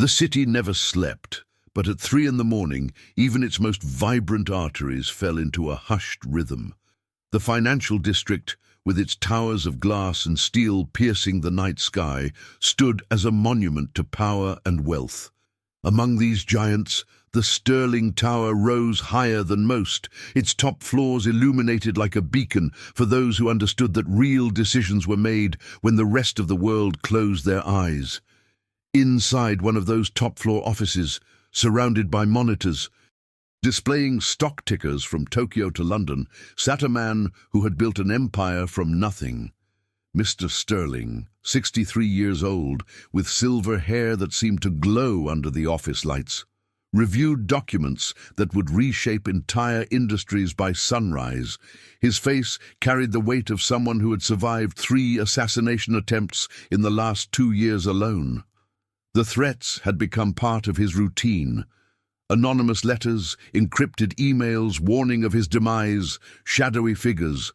The city never slept, but at 3 in the morning, even its most vibrant arteries fell into a hushed rhythm. The financial district, with its towers of glass and steel piercing the night sky, stood as a monument to power and wealth. Among these giants, the Sterling Tower rose higher than most, its top floors illuminated like a beacon for those who understood that real decisions were made when the rest of the world closed their eyes. Inside one of those top-floor offices, surrounded by monitors, displaying stock tickers from Tokyo to London, sat a man who had built an empire from nothing. Mr. Sterling, 63 years old, with silver hair that seemed to glow under the office lights, reviewed documents that would reshape entire industries by sunrise. His face carried the weight of someone who had survived 3 assassination attempts in the last 2 years alone. The threats had become part of his routine. Anonymous letters, encrypted emails warning of his demise, shadowy figures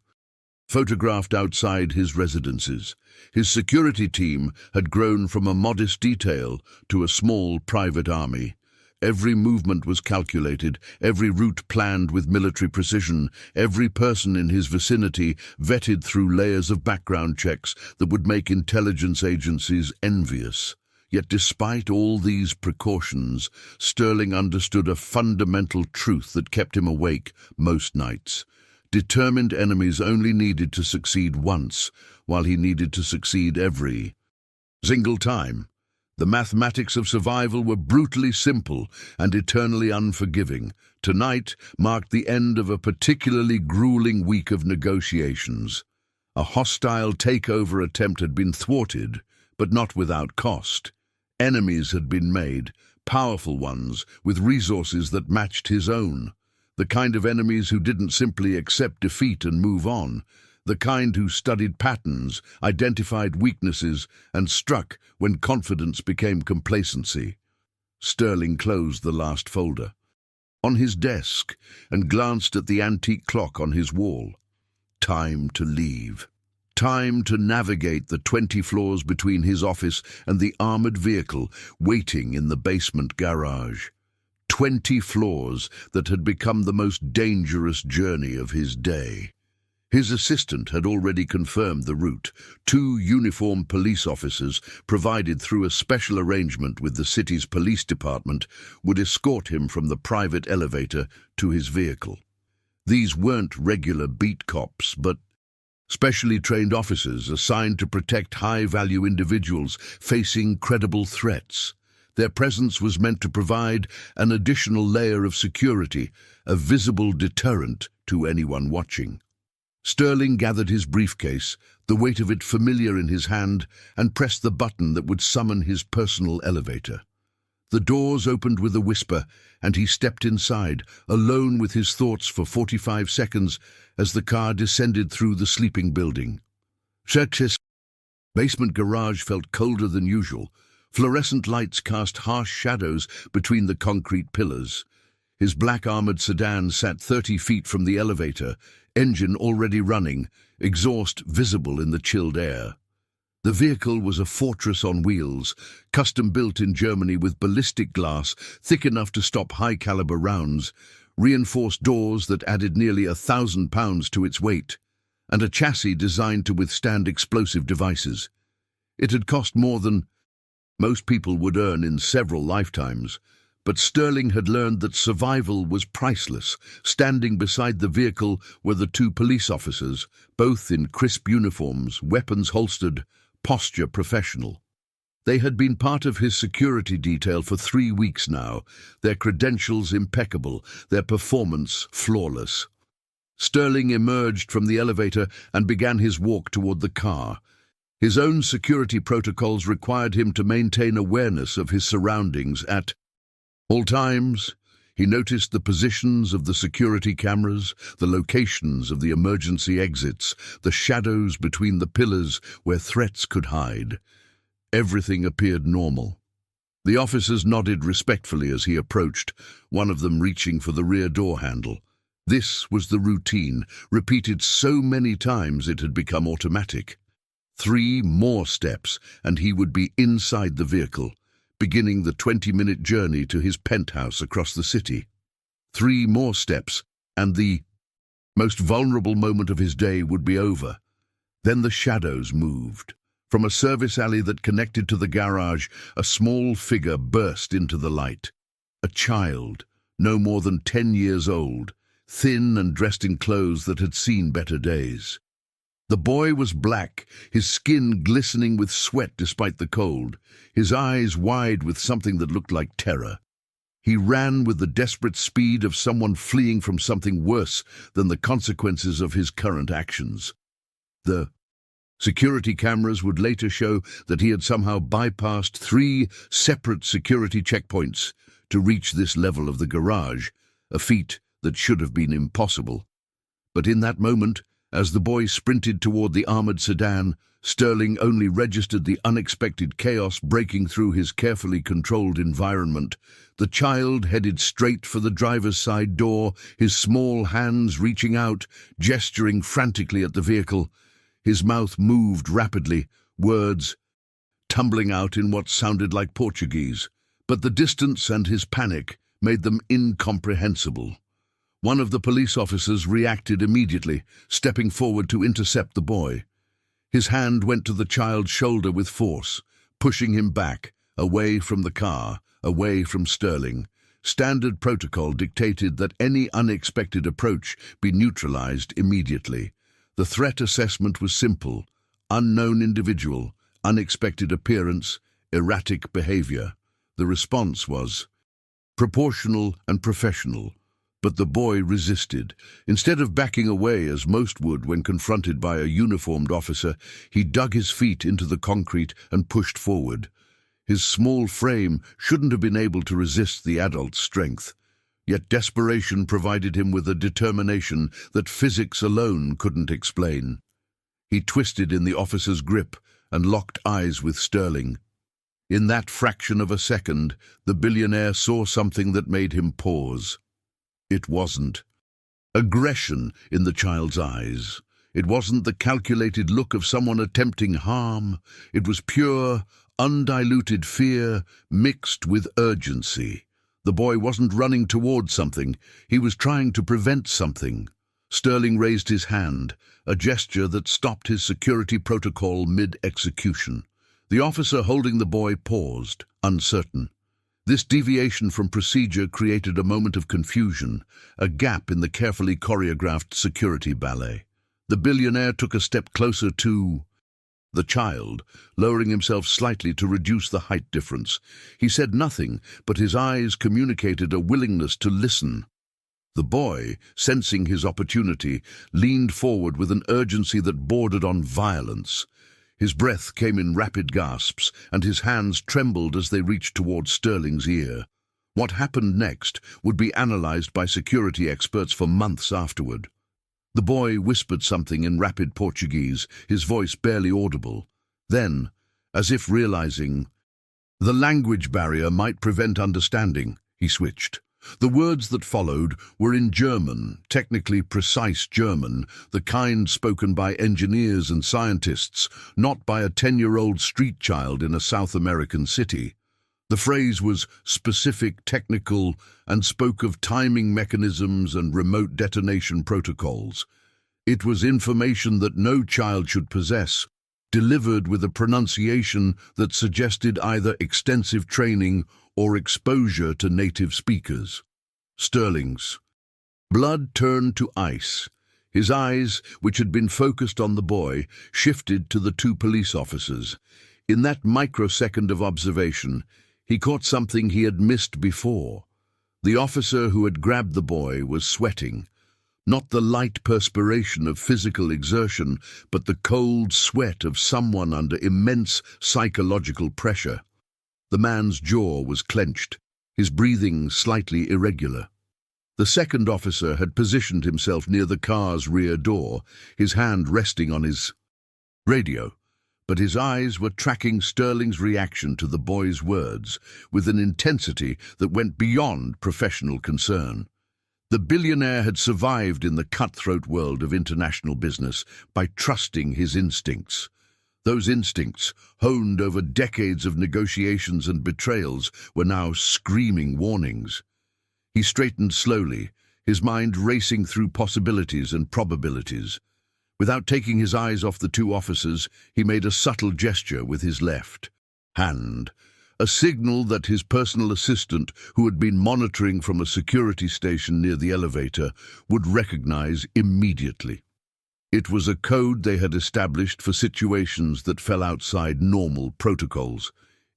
photographed outside his residences. His security team had grown from a modest detail to a small private army. Every movement was calculated, every route planned with military precision, every person in his vicinity vetted through layers of background checks that would make intelligence agencies envious. Yet despite all these precautions, Sterling understood a fundamental truth that kept him awake most nights. Determined enemies only needed to succeed once, while he needed to succeed every single time. The mathematics of survival were brutally simple and eternally unforgiving. Tonight marked the end of a particularly grueling week of negotiations. A hostile takeover attempt had been thwarted, but not without cost. Enemies had been made, powerful ones, with resources that matched his own. The kind of enemies who didn't simply accept defeat and move on. The kind who studied patterns, identified weaknesses, and struck when confidence became complacency. Sterling closed the last folder on his desk and glanced at the antique clock on his wall. Time to leave. Time to navigate the 20 floors between his office and the armored vehicle waiting in the basement garage. 20 floors that had become the most dangerous journey of his day. His assistant had already confirmed the route. 2 uniformed police officers, provided through a special arrangement with the city's police department, would escort him from the private elevator to his vehicle. These weren't regular beat cops, but specially trained officers assigned to protect high-value individuals facing credible threats. Their presence was meant to provide an additional layer of security, a visible deterrent to anyone watching. Sterling gathered his briefcase, the weight of it familiar in his hand, and pressed the button that would summon his personal elevator. The doors opened with a whisper, and he stepped inside, alone with his thoughts for 45 seconds as the car descended through the sleeping building. Xerxes' basement garage felt colder than usual. Fluorescent lights cast harsh shadows between the concrete pillars. His black armored sedan sat 30 feet from the elevator, engine already running, exhaust visible in the chilled air. The vehicle was a fortress on wheels, custom-built in Germany with ballistic glass thick enough to stop high-caliber rounds, reinforced doors that added nearly 1,000 pounds to its weight, and a chassis designed to withstand explosive devices. It had cost more than most people would earn in several lifetimes, but Sterling had learned that survival was priceless. Standing beside the vehicle were the 2 police officers, both in crisp uniforms, weapons holstered, posture professional. They had been part of his security detail for 3 weeks now, their credentials impeccable, their performance flawless. Sterling emerged from the elevator and began his walk toward the car. His own security protocols required him to maintain awareness of his surroundings at all times. He noticed the positions of the security cameras, the locations of the emergency exits, the shadows between the pillars where threats could hide. Everything appeared normal. The officers nodded respectfully as he approached, one of them reaching for the rear door handle. This was the routine, repeated so many times it had become automatic. 3 more steps, and he would be inside the vehicle. beginning the 20-minute journey to his penthouse across the city. 3 more steps, and the most vulnerable moment of his day would be over. Then the shadows moved. From a service alley that connected to the garage, a small figure burst into the light. A child, no more than 10 years old, thin and dressed in clothes that had seen better days. The boy was black, his skin glistening with sweat despite the cold, his eyes wide with something that looked like terror. He ran with the desperate speed of someone fleeing from something worse than the consequences of his current actions. The security cameras would later show that he had somehow bypassed 3 separate security checkpoints to reach this level of the garage, a feat that should have been impossible. But in that moment, as the boy sprinted toward the armored sedan, Sterling only registered the unexpected chaos breaking through his carefully controlled environment. The child headed straight for the driver's side door, his small hands reaching out, gesturing frantically at the vehicle. His mouth moved rapidly, words tumbling out in what sounded like Portuguese, but the distance and his panic made them incomprehensible. One of the police officers reacted immediately, stepping forward to intercept the boy. His hand went to the child's shoulder with force, pushing him back, away from the car, away from Sterling. Standard protocol dictated that any unexpected approach be neutralized immediately. The threat assessment was simple: unknown individual, unexpected appearance, erratic behavior. The response was proportional and professional. But the boy resisted. Instead of backing away as most would when confronted by a uniformed officer, he dug his feet into the concrete and pushed forward. His small frame shouldn't have been able to resist the adult's strength. Yet desperation provided him with a determination that physics alone couldn't explain. He twisted in the officer's grip and locked eyes with Sterling. In that fraction of a second, the billionaire saw something that made him pause. It wasn't aggression in the child's eyes. It wasn't the calculated look of someone attempting harm. It was pure, undiluted fear mixed with urgency. The boy wasn't running toward something. He was trying to prevent something. Sterling raised his hand, a gesture that stopped his security protocol mid-execution. The officer holding the boy paused, uncertain. This deviation from procedure created a moment of confusion, a gap in the carefully choreographed security ballet. The billionaire took a step closer to the child, lowering himself slightly to reduce the height difference. He said nothing, but his eyes communicated a willingness to listen. The boy, sensing his opportunity, leaned forward with an urgency that bordered on violence. His breath came in rapid gasps, and his hands trembled as they reached toward Sterling's ear. What happened next would be analyzed by security experts for months afterward. The boy whispered something in rapid Portuguese, his voice barely audible. Then, as if realizing the language barrier might prevent understanding, he switched. The words that followed were in German, technically precise German, the kind spoken by engineers and scientists, not by a 10-year-old street child in a South American city. The phrase was specific, technical, and spoke of timing mechanisms and remote detonation protocols. It was information that no child should possess, delivered with a pronunciation that suggested either extensive training or exposure to native speakers. Sterling's blood turned to ice. His eyes, which had been focused on the boy, shifted to the 2 police officers. In that microsecond of observation, he caught something he had missed before. The officer who had grabbed the boy was sweating. Not the light perspiration of physical exertion, but the cold sweat of someone under immense psychological pressure. The man's jaw was clenched, his breathing slightly irregular. The second officer had positioned himself near the car's rear door, his hand resting on his radio, but his eyes were tracking Sterling's reaction to the boy's words with an intensity that went beyond professional concern. The billionaire had survived in the cutthroat world of international business by trusting his instincts. Those instincts, honed over decades of negotiations and betrayals, were now screaming warnings. He straightened slowly, his mind racing through possibilities and probabilities. Without taking his eyes off the two officers, he made a subtle gesture with his left hand, a signal that his personal assistant, who had been monitoring from a security station near the elevator, would recognize immediately. It was a code they had established for situations that fell outside normal protocols.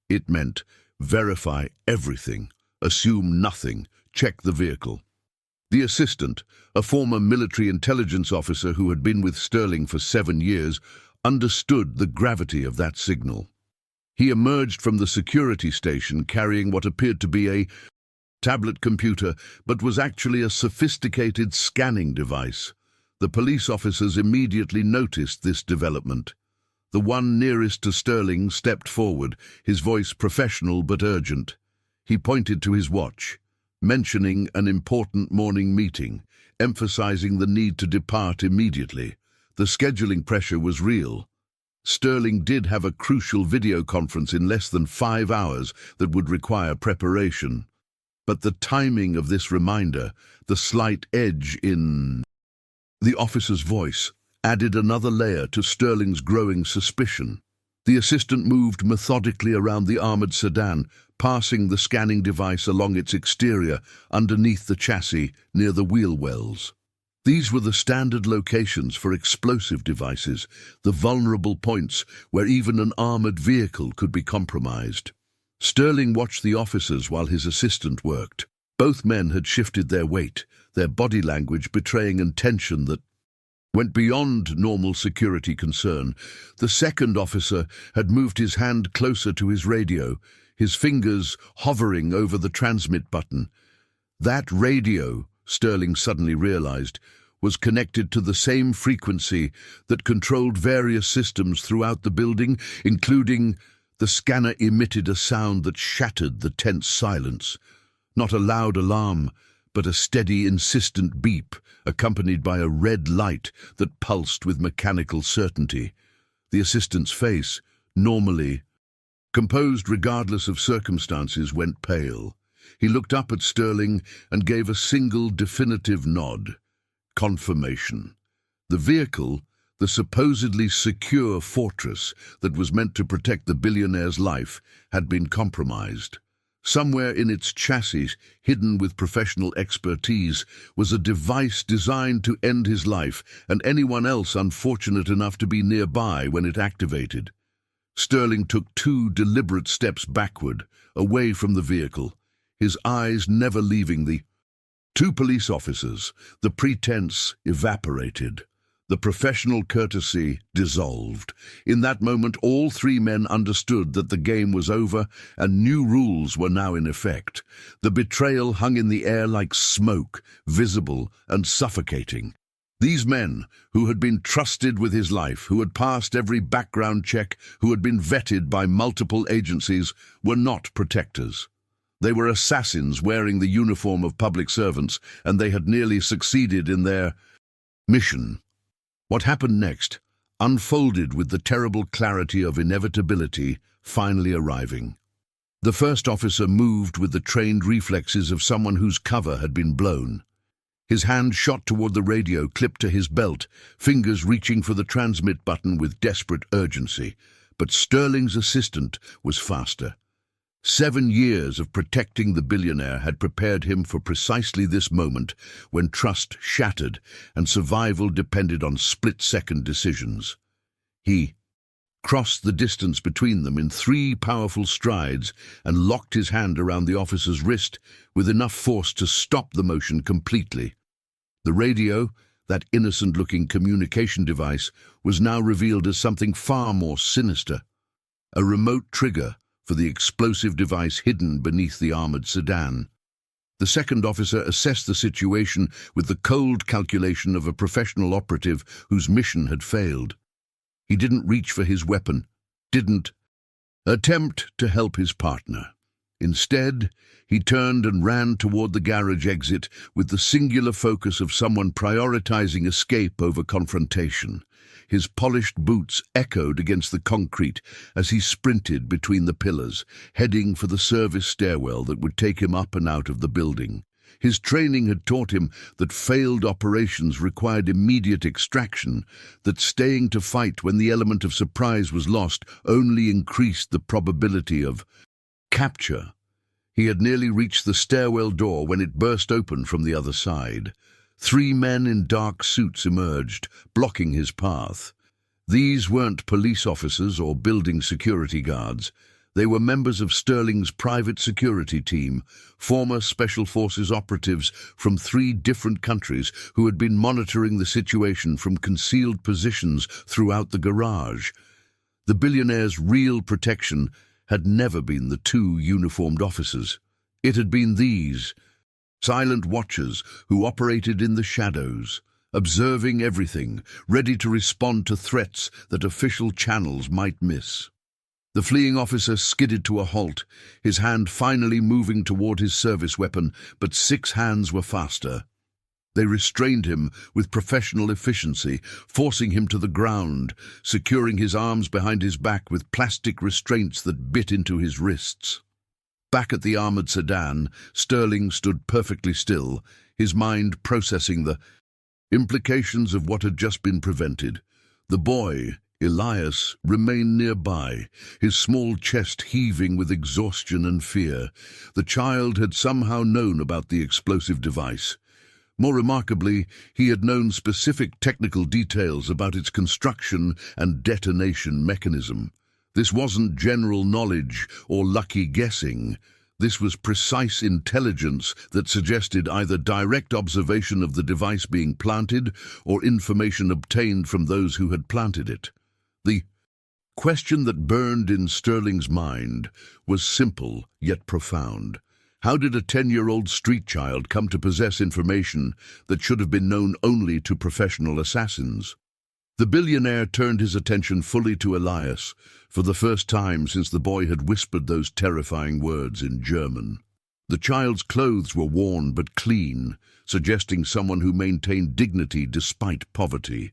It meant verify everything, assume nothing, check the vehicle. The assistant, a former military intelligence officer who had been with Sterling for 7 years, understood the gravity of that signal. He emerged from the security station carrying what appeared to be a tablet computer, but was actually a sophisticated scanning device. The police officers immediately noticed this development. The one nearest to Sterling stepped forward, his voice professional but urgent. He pointed to his watch, mentioning an important morning meeting, emphasizing the need to depart immediately. The scheduling pressure was real. Sterling did have a crucial video conference in less than 5 hours that would require preparation. But the timing of this reminder, the slight edge in the officer's voice, added another layer to Sterling's growing suspicion. The assistant moved methodically around the armored sedan, passing the scanning device along its exterior, underneath the chassis, near the wheel wells. These were the standard locations for explosive devices, the vulnerable points where even an armored vehicle could be compromised. Sterling watched the officers while his assistant worked. Both men had shifted their weight, their body language betraying a tension that went beyond normal security concern. The second officer had moved his hand closer to his radio, his fingers hovering over the transmit button. That radio, Sterling suddenly realized, was connected to the same frequency that controlled various systems throughout the building, including the scanner emitted a sound that shattered the tense silence. Not a loud alarm, but a steady, insistent beep, accompanied by a red light that pulsed with mechanical certainty. The assistant's face, normally composed regardless of circumstances, went pale. He looked up at Sterling and gave a single definitive nod. Confirmation. The vehicle, the supposedly secure fortress that was meant to protect the billionaire's life, had been compromised. Somewhere in its chassis, hidden with professional expertise, was a device designed to end his life and anyone else unfortunate enough to be nearby when it activated. Sterling took 2 deliberate steps backward, away from the vehicle, his eyes never leaving the 2 police officers. The pretense evaporated. The professional courtesy dissolved. In that moment, all 3 men understood that the game was over and new rules were now in effect. The betrayal hung in the air like smoke, visible and suffocating. These men, who had been trusted with his life, who had passed every background check, who had been vetted by multiple agencies, were not protectors. They were assassins wearing the uniform of public servants, and they had nearly succeeded in their mission. What happened next unfolded with the terrible clarity of inevitability finally arriving. The first officer moved with the trained reflexes of someone whose cover had been blown. His hand shot toward the radio clipped to his belt, fingers reaching for the transmit button with desperate urgency. But Sterling's assistant was faster. 7 years of protecting the billionaire had prepared him for precisely this moment when trust shattered and survival depended on split-second decisions. He crossed the distance between them in 3 powerful strides and locked his hand around the officer's wrist with enough force to stop the motion completely. The radio, that innocent-looking communication device, was now revealed as something far more sinister. A remote trigger for the explosive device hidden beneath the armored sedan. The second officer assessed the situation with the cold calculation of a professional operative whose mission had failed. He didn't reach for his weapon, didn't attempt to help his partner. Instead, he turned and ran toward the garage exit with the singular focus of someone prioritizing escape over confrontation. His polished boots echoed against the concrete as he sprinted between the pillars, heading for the service stairwell that would take him up and out of the building. His training had taught him that failed operations required immediate extraction, that staying to fight when the element of surprise was lost only increased the probability of capture. He had nearly reached the stairwell door when it burst open from the other side. 3 men in dark suits emerged, blocking his path. These weren't police officers or building security guards. They were members of Sterling's private security team, former Special Forces operatives from 3 different countries who had been monitoring the situation from concealed positions throughout the garage. The billionaire's real protection had never been the 2 uniformed officers. It had been these silent watchers who operated in the shadows, observing everything, ready to respond to threats that official channels might miss. The fleeing officer skidded to a halt, his hand finally moving toward his service weapon, but 6 hands were faster. They restrained him with professional efficiency, forcing him to the ground, securing his arms behind his back with plastic restraints that bit into his wrists. Back at the armored sedan, Sterling stood perfectly still, his mind processing the implications of what had just been prevented. The boy, Elias, remained nearby, his small chest heaving with exhaustion and fear. The child had somehow known about the explosive device. More remarkably, he had known specific technical details about its construction and detonation mechanism. This wasn't general knowledge or lucky guessing. This was precise intelligence that suggested either direct observation of the device being planted or information obtained from those who had planted it. The question that burned in Sterling's mind was simple yet profound. How did a 10-year-old street child come to possess information that should have been known only to professional assassins? The billionaire turned his attention fully to Elias, for the first time since the boy had whispered those terrifying words in German. The child's clothes were worn but clean, suggesting someone who maintained dignity despite poverty.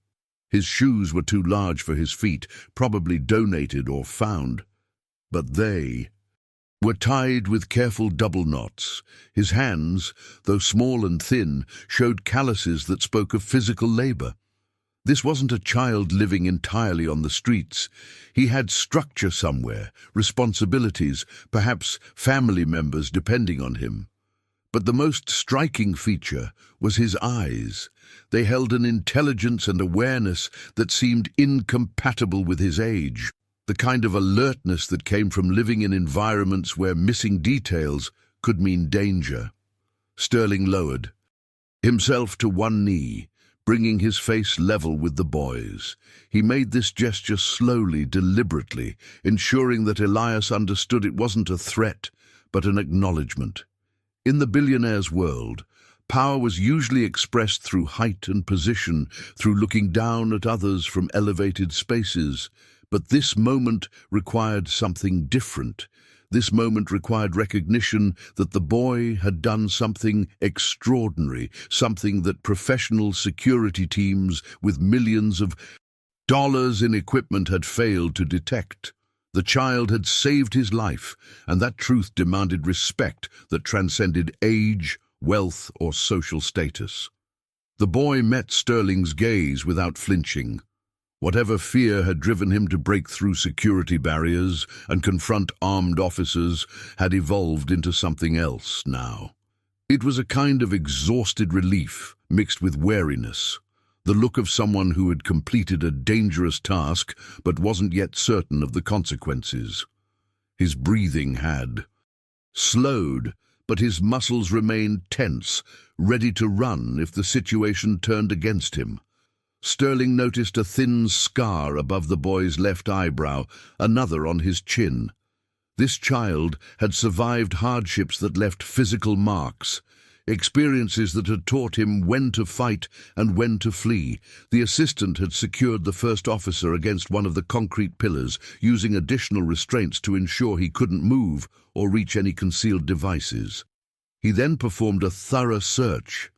His shoes were too large for his feet, probably donated or found. But they were tied with careful double knots. His hands, though small and thin, showed calluses that spoke of physical labor. This wasn't a child living entirely on the streets. He had structure somewhere, responsibilities, perhaps family members depending on him. But the most striking feature was his eyes. They held an intelligence and awareness that seemed incompatible with his age, the kind of alertness that came from living in environments where missing details could mean danger. Sterling lowered himself to one knee, bringing his face level with the boy's. He made this gesture slowly, deliberately, ensuring that Elias understood it wasn't a threat, but an acknowledgement. In the billionaire's world, power was usually expressed through height and position, through looking down at others from elevated spaces. But this moment required something different. This moment required recognition that the boy had done something extraordinary, something that professional security teams with millions of dollars in equipment had failed to detect. The child had saved his life, and that truth demanded respect that transcended age, wealth, or social status. The boy met Sterling's gaze without flinching. Whatever fear had driven him to break through security barriers and confront armed officers had evolved into something else now. It was a kind of exhausted relief mixed with wariness, the look of someone who had completed a dangerous task but wasn't yet certain of the consequences. His breathing had slowed, but his muscles remained tense, ready to run if the situation turned against him. Sterling noticed a thin scar above the boy's left eyebrow, another on his chin. This child had survived hardships that left physical marks. experiences that had taught him when to fight and when to flee. The assistant had secured the first officer against one of the concrete pillars, using additional restraints to ensure he couldn't move or reach any concealed devices. He then performed a thorough search,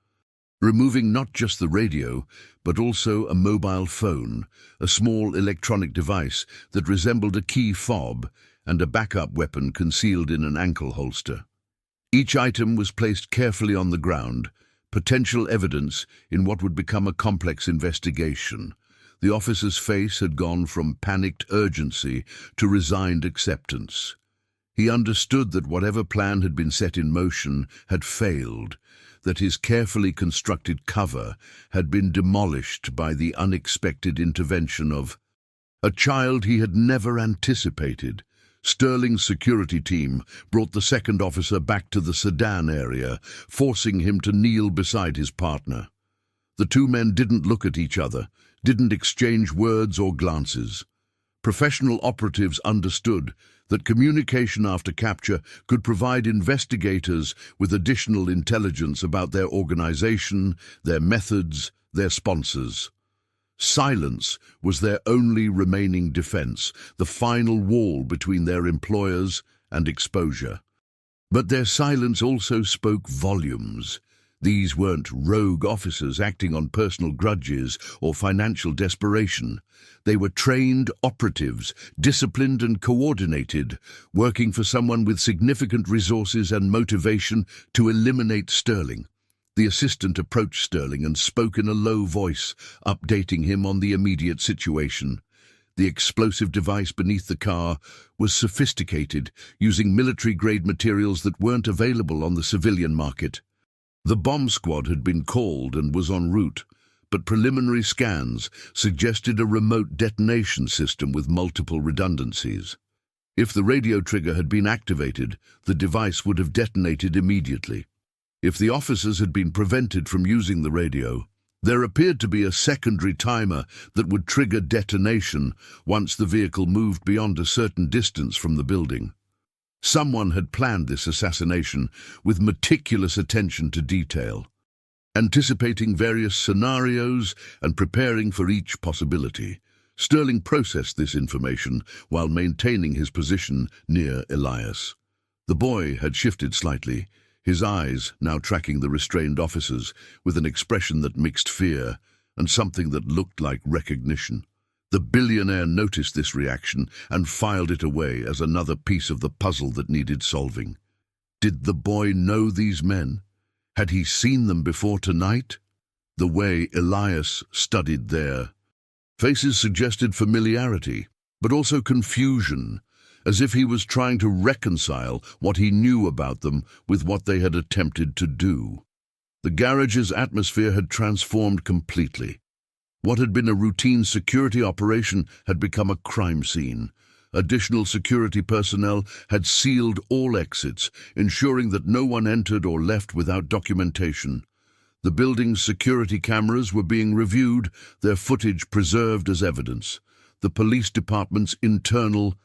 removing not just the radio, but also a mobile phone, a small electronic device that resembled a key fob, and a backup weapon concealed in an ankle holster. Each item was placed carefully on the ground, potential evidence in what would become a complex investigation. The officer's face had gone from panicked urgency to resigned acceptance. He understood that whatever plan had been set in motion had failed, that his carefully constructed cover had been demolished by the unexpected intervention of a child he had never anticipated. Sterling's security team brought the second officer back to the sedan area, forcing him to kneel beside his partner. The two men didn't look at each other, didn't exchange words or glances. Professional operatives understood that communication after capture could provide investigators with additional intelligence about their organization, their methods, their sponsors. Silence was their only remaining defense, the final wall between their employers and exposure. But their silence also spoke volumes. These weren't rogue officers acting on personal grudges or financial desperation. They were trained operatives, disciplined and coordinated, working for someone with significant resources and motivation to eliminate Sterling. The assistant approached Sterling and spoke in a low voice, updating him on the immediate situation. The explosive device beneath the car was sophisticated, using military-grade materials that weren't available on the civilian market. The bomb squad had been called and was en route, but preliminary scans suggested a remote detonation system with multiple redundancies. If the radio trigger had been activated, the device would have detonated immediately. If the officers had been prevented from using the radio, there appeared to be a secondary timer that would trigger detonation once the vehicle moved beyond a certain distance from the building. Someone had planned this assassination with meticulous attention to detail, anticipating various scenarios and preparing for each possibility. Sterling processed this information while maintaining his position near Elias. The boy had shifted slightly, his eyes now tracking the restrained officers with an expression that mixed fear and something that looked like recognition. The billionaire noticed this reaction and filed it away as another piece of the puzzle that needed solving. Did the boy know these men? Had he seen them before tonight? The way Elias studied their faces suggested familiarity, but also confusion, as if he was trying to reconcile what he knew about them with what they had attempted to do. The garage's atmosphere had transformed completely. What had been a routine security operation had become a crime scene. Additional security personnel had sealed all exits, ensuring that no one entered or left without documentation. The building's security cameras were being reviewed, their footage preserved as evidence. The police department's internal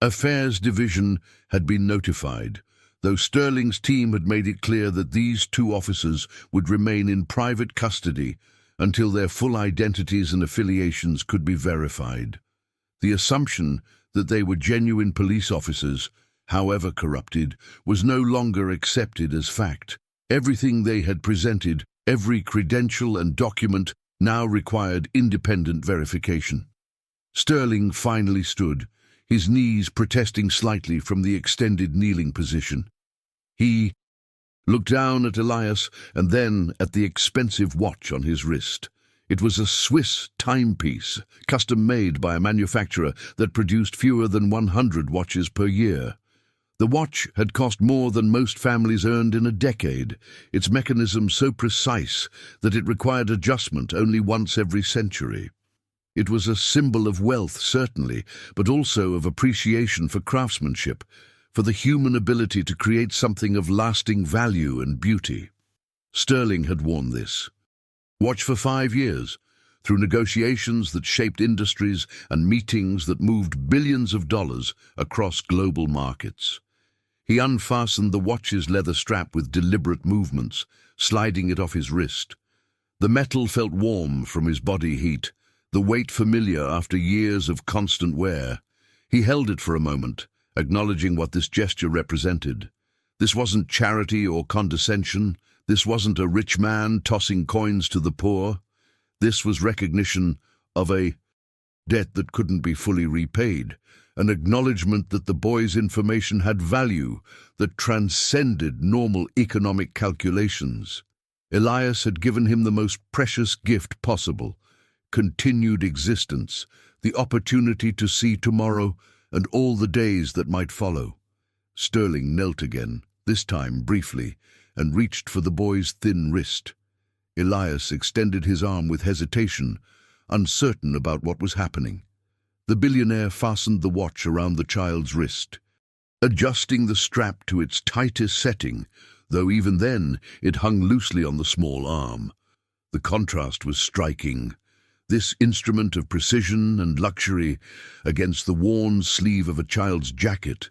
Affairs Division had been notified, though Sterling's team had made it clear that these two officers would remain in private custody until their full identities and affiliations could be verified. The assumption that they were genuine police officers, however corrupted, was no longer accepted as fact. Everything they had presented, every credential and document, now required independent verification. Sterling finally stood, his knees protesting slightly from the extended kneeling position. He looked down at Elias and then at the expensive watch on his wrist. It was a Swiss timepiece, custom-made by a manufacturer that produced fewer than 100 watches per year. The watch had cost more than most families earned in a decade, its mechanism so precise that it required adjustment only once every century. It was a symbol of wealth, certainly, but also of appreciation for craftsmanship, for the human ability to create something of lasting value and beauty. Sterling had worn this watch for 5 years, through negotiations that shaped industries and meetings that moved billions of dollars across global markets. He unfastened the watch's leather strap with deliberate movements, sliding it off his wrist. The metal felt warm from his body heat, the weight familiar after years of constant wear. He held it for a moment, acknowledging what this gesture represented. This wasn't charity or condescension. This wasn't a rich man tossing coins to the poor. This was recognition of a debt that couldn't be fully repaid, an acknowledgement that the boy's information had value that transcended normal economic calculations. Elias had given him the most precious gift possible, continued existence, the opportunity to see tomorrow and all the days that might follow. Sterling knelt again, this time briefly, and reached for the boy's thin wrist. Elias extended his arm with hesitation, uncertain about what was happening. The billionaire fastened the watch around the child's wrist, adjusting the strap to its tightest setting, though even then it hung loosely on the small arm. The contrast was striking. This instrument of precision and luxury against the worn sleeve of a child's jacket.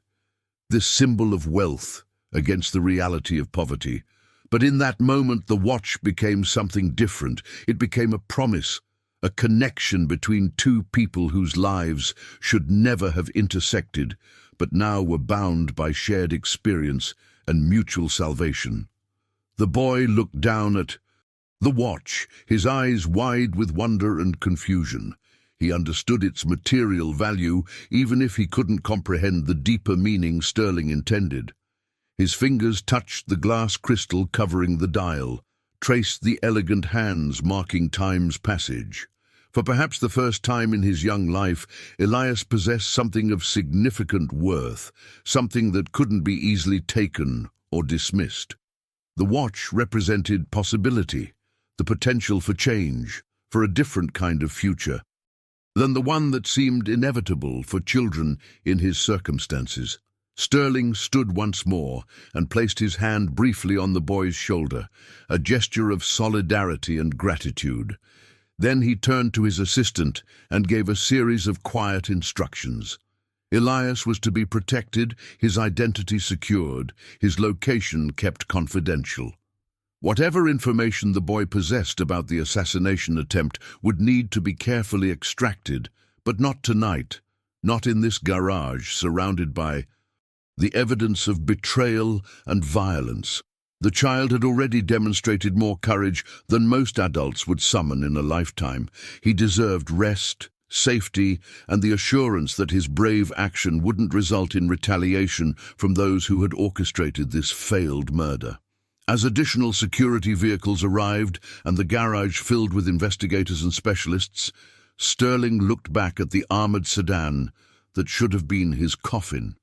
This symbol of wealth against the reality of poverty. But in that moment the watch became something different. It became a promise, a connection between two people whose lives should never have intersected, but now were bound by shared experience and mutual salvation. The boy looked down at the watch, his eyes wide with wonder and confusion. He understood its material value, even if he couldn't comprehend the deeper meaning Sterling intended. His fingers touched the glass crystal covering the dial, traced the elegant hands marking time's passage. For perhaps the first time in his young life, Elias possessed something of significant worth, something that couldn't be easily taken or dismissed. The watch represented possibility, the potential for change, for a different kind of future than the one that seemed inevitable for children in his circumstances. Sterling stood once more and placed his hand briefly on the boy's shoulder, a gesture of solidarity and gratitude. Then he turned to his assistant and gave a series of quiet instructions. Elias was to be protected, his identity secured, his location kept confidential. Whatever information the boy possessed about the assassination attempt would need to be carefully extracted, but not tonight, not in this garage surrounded by the evidence of betrayal and violence. The child had already demonstrated more courage than most adults would summon in a lifetime. He deserved rest, safety, and the assurance that his brave action wouldn't result in retaliation from those who had orchestrated this failed murder. As additional security vehicles arrived and the garage filled with investigators and specialists, Sterling looked back at the armored sedan that should have been his coffin.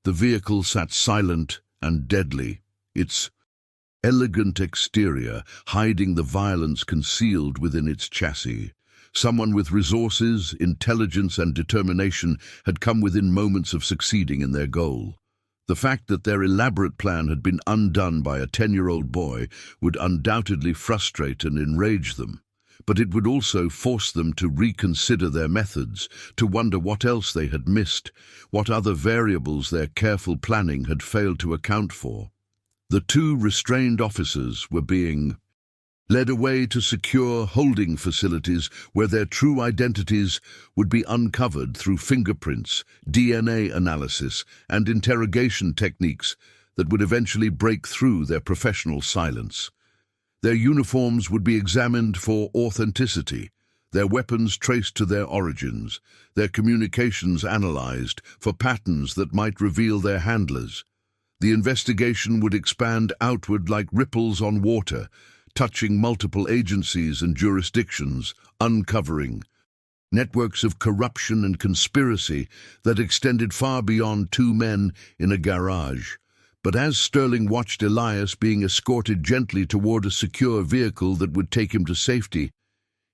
The vehicle sat silent and deadly, its elegant exterior hiding the violence concealed within its chassis. Someone with resources, intelligence, and determination had come within moments of succeeding in their goal. The fact that their elaborate plan had been undone by a 10-year-old boy would undoubtedly frustrate and enrage them, but it would also force them to reconsider their methods, to wonder what else they had missed, what other variables their careful planning had failed to account for. The two restrained officers were being led away to secure holding facilities where their true identities would be uncovered through fingerprints, DNA analysis, and interrogation techniques that would eventually break through their professional silence. Their uniforms would be examined for authenticity, their weapons traced to their origins, their communications analyzed for patterns that might reveal their handlers. The investigation would expand outward like ripples on water, touching multiple agencies and jurisdictions, uncovering networks of corruption and conspiracy that extended far beyond two men in a garage. But as Sterling watched Elias being escorted gently toward a secure vehicle that would take him to safety,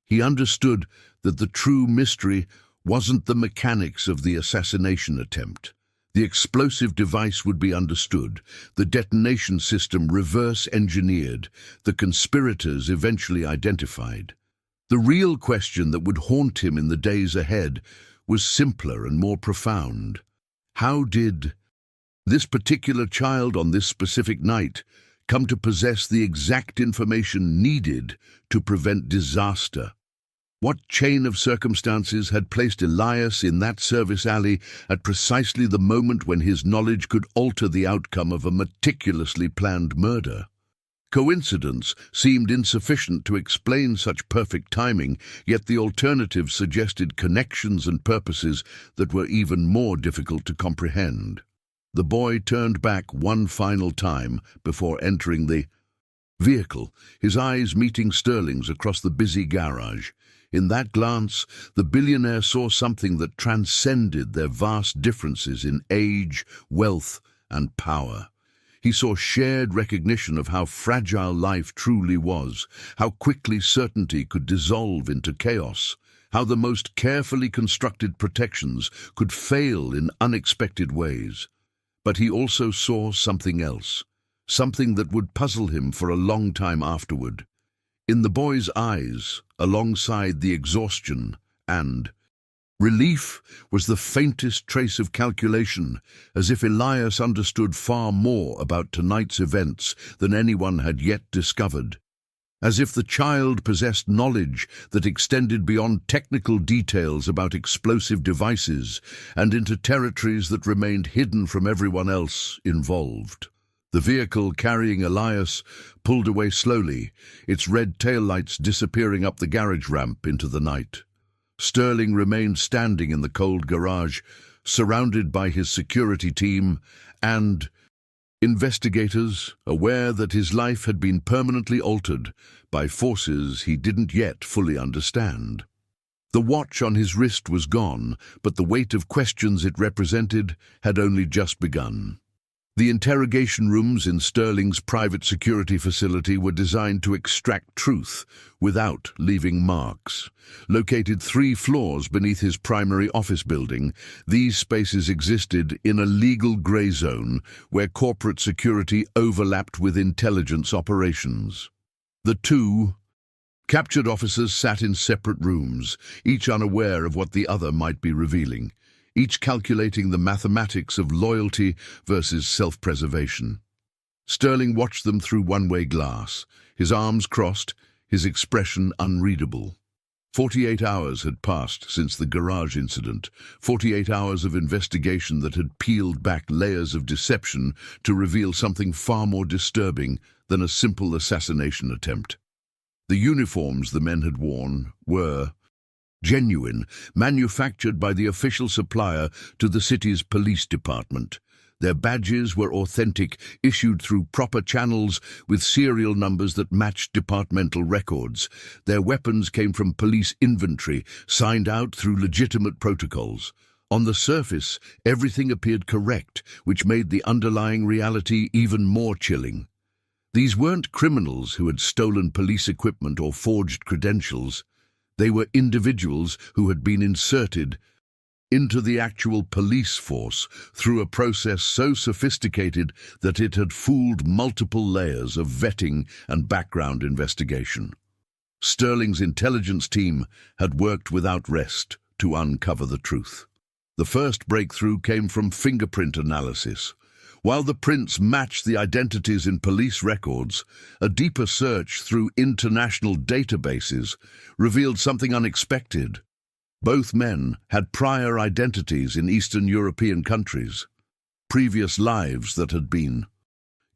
he understood that the true mystery wasn't the mechanics of the assassination attempt. The explosive device would be understood, the detonation system reverse-engineered, the conspirators eventually identified. The real question that would haunt him in the days ahead was simpler and more profound. How did This particular child on this specific night come to possess the exact information needed to prevent disaster. What chain of circumstances had placed Elias in that service alley at precisely the moment when his knowledge could alter the outcome of a meticulously planned murder? Coincidence seemed insufficient to explain such perfect timing, yet the alternative suggested connections and purposes that were even more difficult to comprehend. The boy turned back one final time before entering the vehicle, his eyes meeting Sterling's across the busy garage. In that glance, the billionaire saw something that transcended their vast differences in age, wealth, and power. He saw shared recognition of how fragile life truly was, how quickly certainty could dissolve into chaos, how the most carefully constructed protections could fail in unexpected ways. But he also saw something else, something that would puzzle him for a long time afterward. In the boy's eyes, alongside the exhaustion and relief, was the faintest trace of calculation, as if Elias understood far more about tonight's events than anyone had yet discovered. As if the child possessed knowledge that extended beyond technical details about explosive devices and into territories that remained hidden from everyone else involved. The vehicle carrying Elias pulled away slowly, its red taillights disappearing up the garage ramp into the night. Sterling remained standing in the cold garage, surrounded by his security team and investigators, aware that his life had been permanently altered by forces he didn't yet fully understand. The watch on his wrist was gone, but the weight of questions it represented had only just begun. The interrogation rooms in Sterling's private security facility were designed to extract truth without leaving marks. Located 3 floors beneath his primary office building, these spaces existed in a legal gray zone where corporate security overlapped with intelligence operations. The 2 captured officers sat in separate rooms, each unaware of what the other might be revealing, each calculating the mathematics of loyalty versus self-preservation. Sterling watched them through one-way glass, his arms crossed, his expression unreadable. 48 hours had passed since the garage incident, 48 hours of investigation that had peeled back layers of deception to reveal something far more disturbing than a simple assassination attempt. The uniforms the men had worn were genuine, manufactured by the official supplier to the city's police department. Their badges were authentic, issued through proper channels with serial numbers that matched departmental records. Their weapons came from police inventory, signed out through legitimate protocols. On the surface, everything appeared correct, which made the underlying reality even more chilling. These weren't criminals who had stolen police equipment or forged credentials. They were individuals who had been inserted into the actual police force through a process so sophisticated that it had fooled multiple layers of vetting and background investigation. Sterling's intelligence team had worked without rest to uncover the truth. The first breakthrough came from fingerprint analysis. While the prints matched the identities in police records, a deeper search through international databases revealed something unexpected. Both men had prior identities in Eastern European countries, previous lives that had been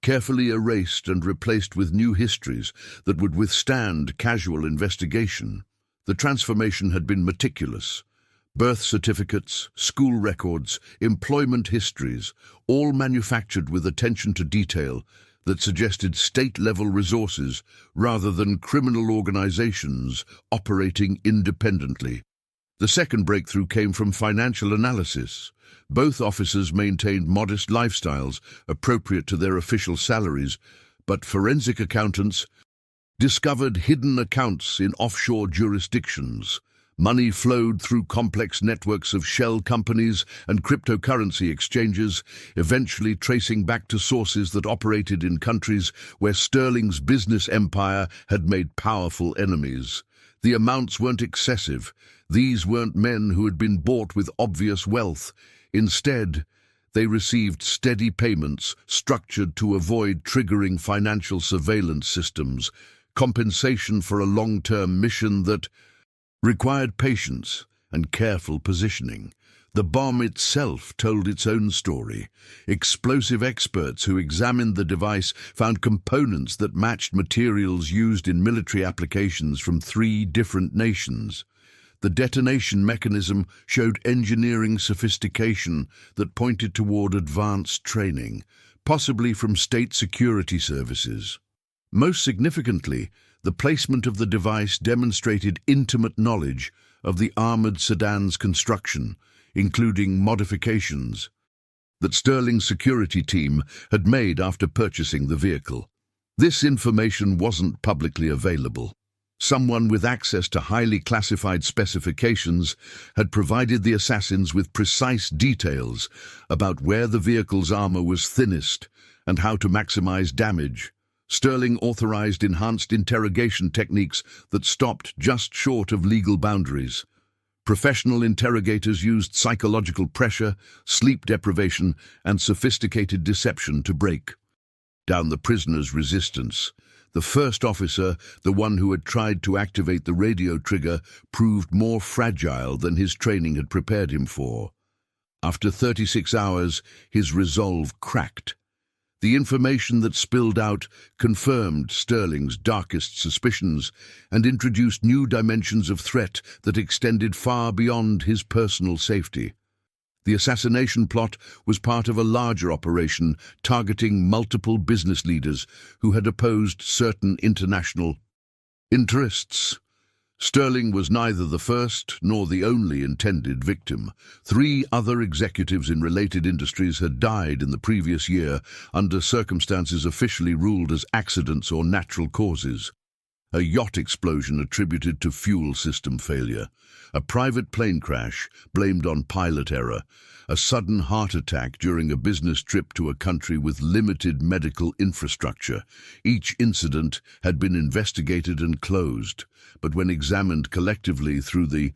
carefully erased and replaced with new histories that would withstand casual investigation. The transformation had been meticulous. Birth certificates, school records, employment histories, all manufactured with attention to detail that suggested state-level resources rather than criminal organizations operating independently. The second breakthrough came from financial analysis. Both officers maintained modest lifestyles appropriate to their official salaries, but forensic accountants discovered hidden accounts in offshore jurisdictions. Money flowed through complex networks of shell companies and cryptocurrency exchanges, eventually tracing back to sources that operated in countries where Sterling's business empire had made powerful enemies. The amounts weren't excessive. These weren't men who had been bought with obvious wealth. Instead, They received steady payments structured to avoid triggering financial surveillance systems, compensation for a long-term mission that required patience and careful positioning. The bomb itself told its own story. Explosive experts who examined the device found components that matched materials used in military applications from 3 different nations. The detonation mechanism showed engineering sophistication that pointed toward advanced training, possibly from state security services. Most significantly, the placement of the device demonstrated intimate knowledge of the armored sedan's construction, including modifications that Sterling's security team had made after purchasing the vehicle. This information wasn't publicly available. Someone with access to highly classified specifications had provided the assassins with precise details about where the vehicle's armor was thinnest and how to maximize damage. Sterling authorized enhanced interrogation techniques that stopped just short of legal boundaries. Professional interrogators used psychological pressure, sleep deprivation, and sophisticated deception to break down the prisoner's resistance. The first officer, the one who had tried to activate the radio trigger, proved more fragile than his training had prepared him for. After 36 hours, his resolve cracked. The information that spilled out confirmed Sterling's darkest suspicions and introduced new dimensions of threat that extended far beyond his personal safety. The assassination plot was part of a larger operation targeting multiple business leaders who had opposed certain international interests. Sterling was neither the first nor the only intended victim. 3 other executives in related industries had died in the previous year under circumstances officially ruled as accidents or natural causes. A yacht explosion attributed to fuel system failure, a private plane crash blamed on pilot error, a sudden heart attack during a business trip to a country with limited medical infrastructure. Each incident had been investigated and closed, but when examined collectively through the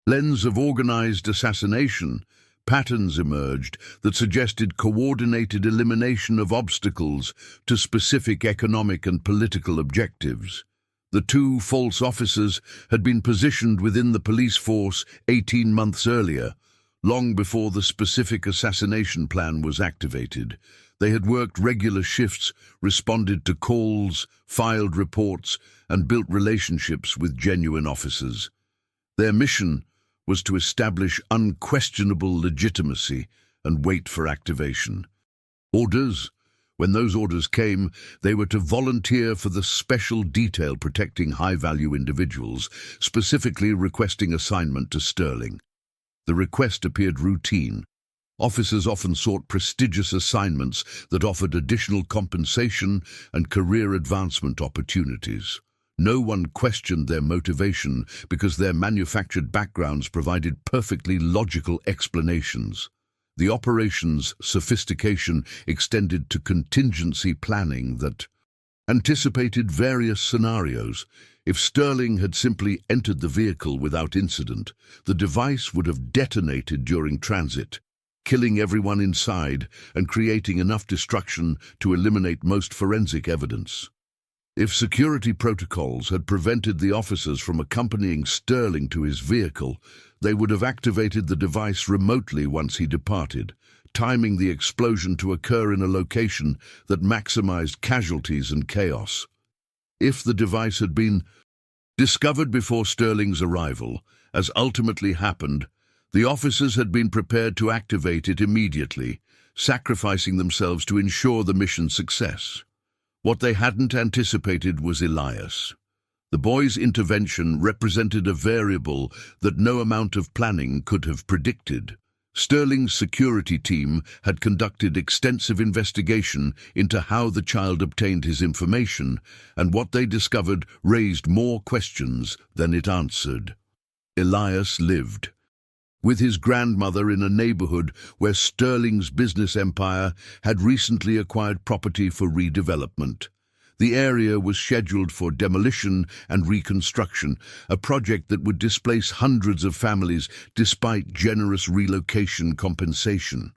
lens of organized assassination, patterns emerged that suggested coordinated elimination of obstacles to specific economic and political objectives. The 2 false officers had been positioned within the police force 18 months earlier, long before the specific assassination plan was activated. They had worked regular shifts, responded to calls, filed reports, and built relationships with genuine officers. Their mission was to establish unquestionable legitimacy and wait for activation. Orders? When those orders came, they were to volunteer for the special detail protecting high-value individuals, specifically requesting assignment to Sterling. The request appeared routine. Officers often sought prestigious assignments that offered additional compensation and career advancement opportunities. No one questioned their motivation because their manufactured backgrounds provided perfectly logical explanations. The operation's sophistication extended to contingency planning that anticipated various scenarios. If Sterling had simply entered the vehicle without incident, the device would have detonated during transit, killing everyone inside and creating enough destruction to eliminate most forensic evidence. If security protocols had prevented the officers from accompanying Sterling to his vehicle, they would have activated the device remotely once he departed, timing the explosion to occur in a location that maximized casualties and chaos. If the device had been discovered before Sterling's arrival, as ultimately happened, the officers had been prepared to activate it immediately, sacrificing themselves to ensure the mission's success. What they hadn't anticipated was Elias. The boy's intervention represented a variable that no amount of planning could have predicted. Sterling's security team had conducted extensive investigation into how the child obtained his information, and what they discovered raised more questions than it answered. Elias lived with his grandmother in a neighborhood where Sterling's business empire had recently acquired property for redevelopment. The area was scheduled for demolition and reconstruction, a project that would displace hundreds of families despite generous relocation compensation.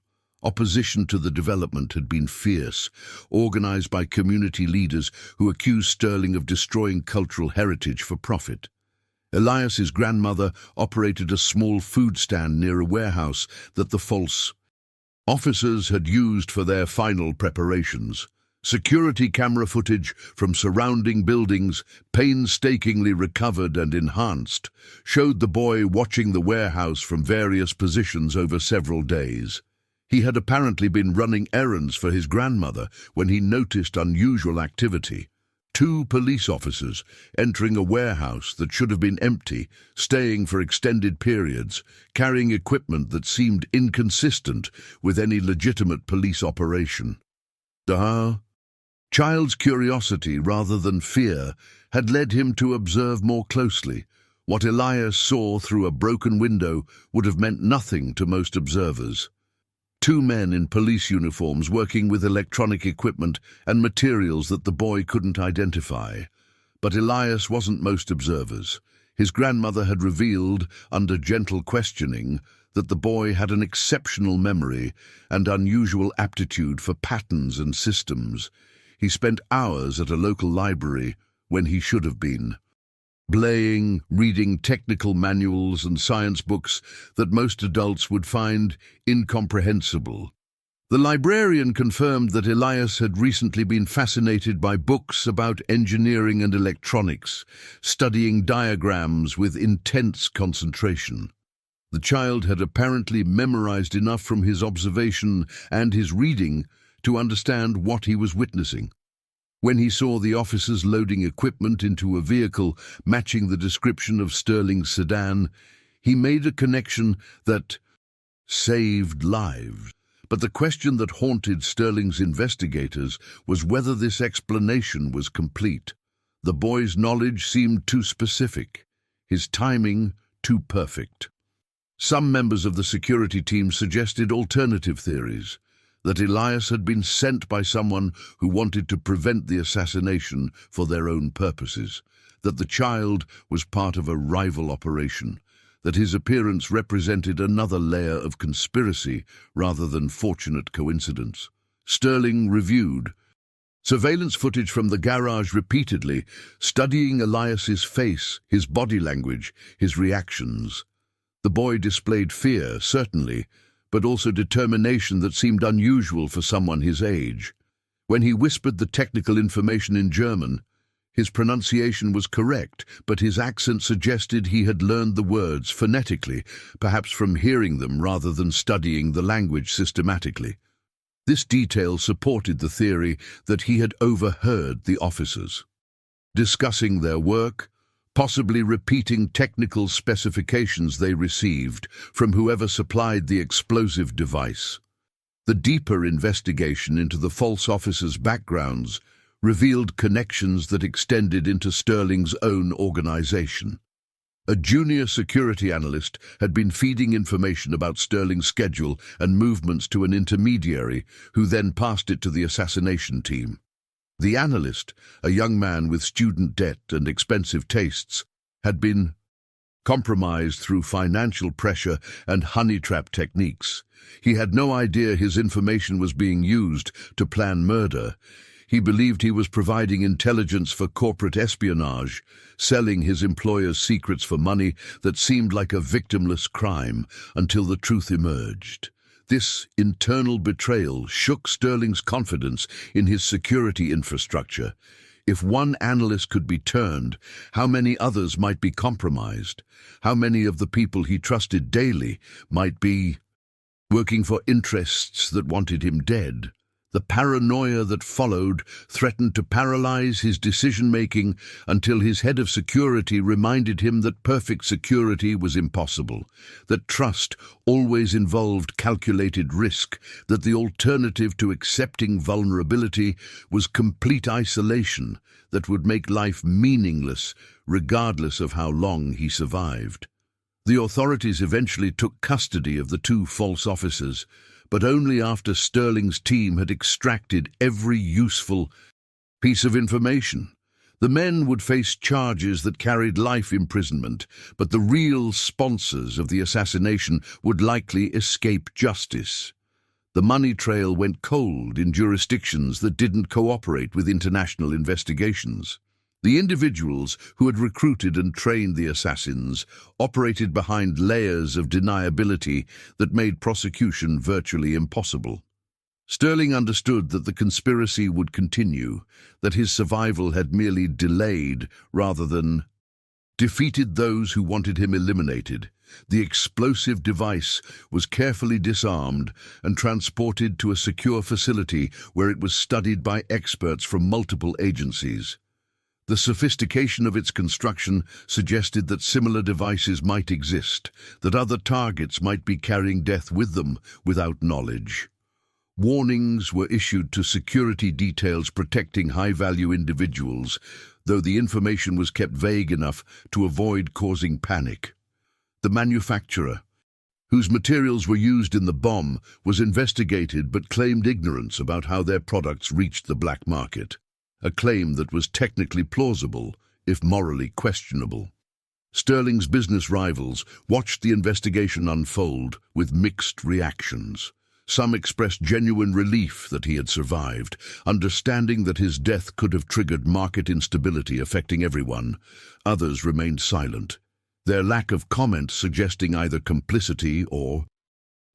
Opposition to the development had been fierce, organized by community leaders who accused Sterling of destroying cultural heritage for profit. Elias's grandmother operated a small food stand near a warehouse that the false officers had used for their final preparations. Security camera footage from surrounding buildings, painstakingly recovered and enhanced, showed the boy watching the warehouse from various positions over several days. He had apparently been running errands for his grandmother when he noticed unusual activity. Two police officers entering a warehouse that should have been empty, staying for extended periods, carrying equipment that seemed inconsistent with any legitimate police operation. Child's curiosity rather than fear had led him to observe more closely. What Elias saw through a broken window would have meant nothing to most observers. Two men in police uniforms working with electronic equipment and materials that the boy couldn't identify. But Elias wasn't most observers. His grandmother had revealed, under gentle questioning, that the boy had an exceptional memory and unusual aptitude for patterns and systems. He spent hours at a local library when he should have been reading technical manuals and science books that most adults would find incomprehensible. The librarian confirmed that Elias had recently been fascinated by books about engineering and electronics, studying diagrams with intense concentration. The child had apparently memorized enough from his observation and his reading to understand what he was witnessing. When he saw the officers loading equipment into a vehicle matching the description of Sterling's sedan, he made a connection that saved lives. But the question that haunted Sterling's investigators was whether this explanation was complete. The boy's knowledge seemed too specific, his timing too perfect. Some members of the security team suggested alternative theories, that Elias had been sent by someone who wanted to prevent the assassination for their own purposes, that the child was part of a rival operation, that his appearance represented another layer of conspiracy rather than fortunate coincidence. Sterling reviewed surveillance footage from the garage repeatedly, studying Elias's face, his body language, his reactions. The boy displayed fear, certainly, but also determination that seemed unusual for someone his age. When he whispered the technical information in German, his pronunciation was correct, but his accent suggested he had learned the words phonetically, perhaps from hearing them rather than studying the language systematically. This detail supported the theory that he had overheard the officers discussing their work, possibly repeating technical specifications they received from whoever supplied the explosive device. The deeper investigation into the false officers' backgrounds revealed connections that extended into Sterling's own organization. A junior security analyst had been feeding information about Sterling's schedule and movements to an intermediary, who then passed it to the assassination team. The analyst, a young man with student debt and expensive tastes, had been compromised through financial pressure and honey trap techniques. He had no idea his information was being used to plan murder. He believed he was providing intelligence for corporate espionage, selling his employer's secrets for money that seemed like a victimless crime until the truth emerged. This internal betrayal shook Sterling's confidence in his security infrastructure. If one analyst could be turned, how many others might be compromised? How many of the people he trusted daily might be working for interests that wanted him dead? The paranoia that followed threatened to paralyze his decision-making until his head of security reminded him that perfect security was impossible, that trust always involved calculated risk, that the alternative to accepting vulnerability was complete isolation that would make life meaningless regardless of how long he survived. The authorities eventually took custody of the two false officers, but only after Sterling's team had extracted every useful piece of information. The men would face charges that carried life imprisonment, but the real sponsors of the assassination would likely escape justice. The money trail went cold in jurisdictions that didn't cooperate with international investigations. The individuals who had recruited and trained the assassins operated behind layers of deniability that made prosecution virtually impossible. Sterling understood that the conspiracy would continue, that his survival had merely delayed rather than defeated those who wanted him eliminated. The explosive device was carefully disarmed and transported to a secure facility where it was studied by experts from multiple agencies. The sophistication of its construction suggested that similar devices might exist, that other targets might be carrying death with them without knowledge. Warnings were issued to security details protecting high-value individuals, though the information was kept vague enough to avoid causing panic. The manufacturer, whose materials were used in the bomb, was investigated but claimed ignorance about how their products reached the black market, a claim that was technically plausible, if morally questionable. Sterling's business rivals watched the investigation unfold with mixed reactions. Some expressed genuine relief that he had survived, understanding that his death could have triggered market instability affecting everyone. Others remained silent, their lack of comment suggesting either complicity or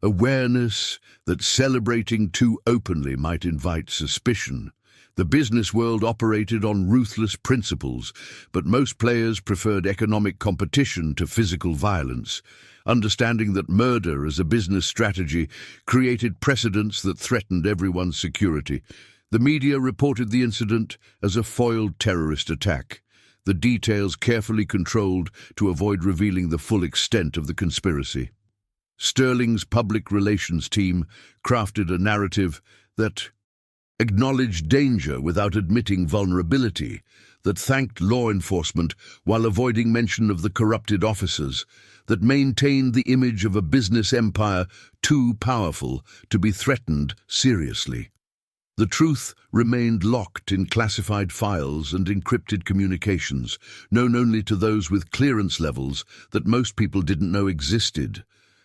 awareness that celebrating too openly might invite suspicion. The business world operated on ruthless principles, but most players preferred economic competition to physical violence, understanding that murder as a business strategy created precedents that threatened everyone's security. The media reported the incident as a foiled terrorist attack, the details carefully controlled to avoid revealing the full extent of the conspiracy. Sterling's public relations team crafted a narrative that acknowledged danger without admitting vulnerability, that thanked law enforcement while avoiding mention of the corrupted officers, that maintained the image of a business empire too powerful to be threatened seriously. The truth remained locked in classified files and encrypted communications, known only to those with clearance levels that most people didn't know existed.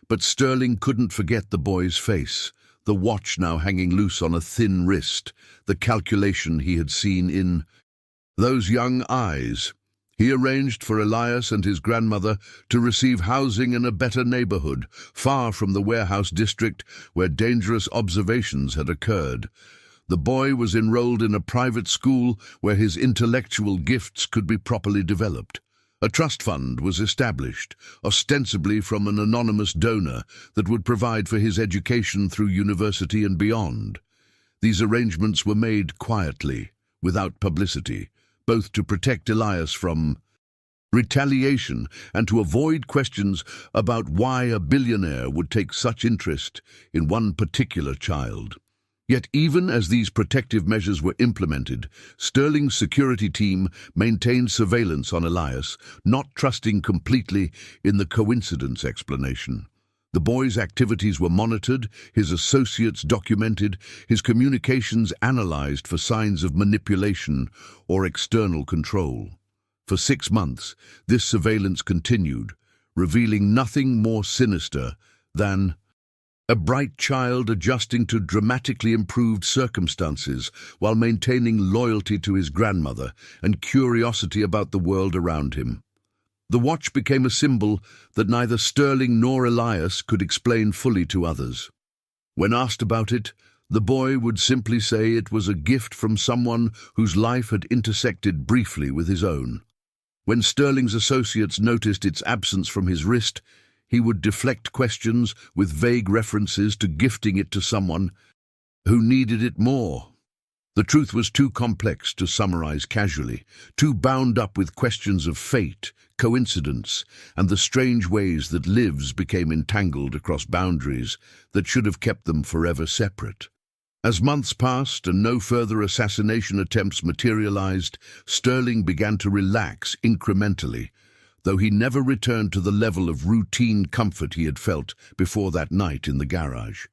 But Sterling couldn't forget the boy's face, the watch now hanging loose on a thin wrist, the calculation he had seen in those young eyes. He arranged for Elias and his grandmother to receive housing in a better neighborhood, far from the warehouse district where dangerous observations had occurred. The boy was enrolled in a private school where his intellectual gifts could be properly developed. A trust fund was established, ostensibly from an anonymous donor, that would provide for his education through university and beyond. These arrangements were made quietly, without publicity, both to protect Elias from retaliation and to avoid questions about why a billionaire would take such interest in one particular child. Yet even as these protective measures were implemented, Sterling's security team maintained surveillance on Elias, not trusting completely in the coincidence explanation. The boy's activities were monitored, his associates documented, his communications analyzed for signs of manipulation or external control. For 6 months, this surveillance continued, revealing nothing more sinister than a bright child adjusting to dramatically improved circumstances while maintaining loyalty to his grandmother and curiosity about the world around him. The watch became a symbol that neither Sterling nor Elias could explain fully to others. When asked about it, the boy would simply say it was a gift from someone whose life had intersected briefly with his own. When Sterling's associates noticed its absence from his wrist, he would deflect questions with vague references to gifting it to someone who needed it more. The truth was too complex to summarize casually, too bound up with questions of fate, coincidence, and the strange ways that lives became entangled across boundaries that should have kept them forever separate. As months passed and no further assassination attempts materialized, Sterling began to relax incrementally, though he never returned to the level of routine comfort he had felt before that night in the garage.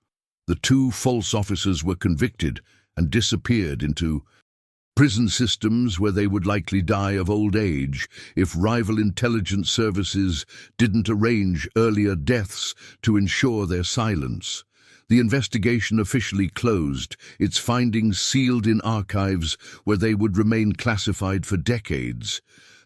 The 2 false officers were convicted and disappeared into prison systems where they would likely die of old age if rival intelligence services didn't arrange earlier deaths to ensure their silence. The investigation officially closed, its findings sealed in archives where they would remain classified for decades.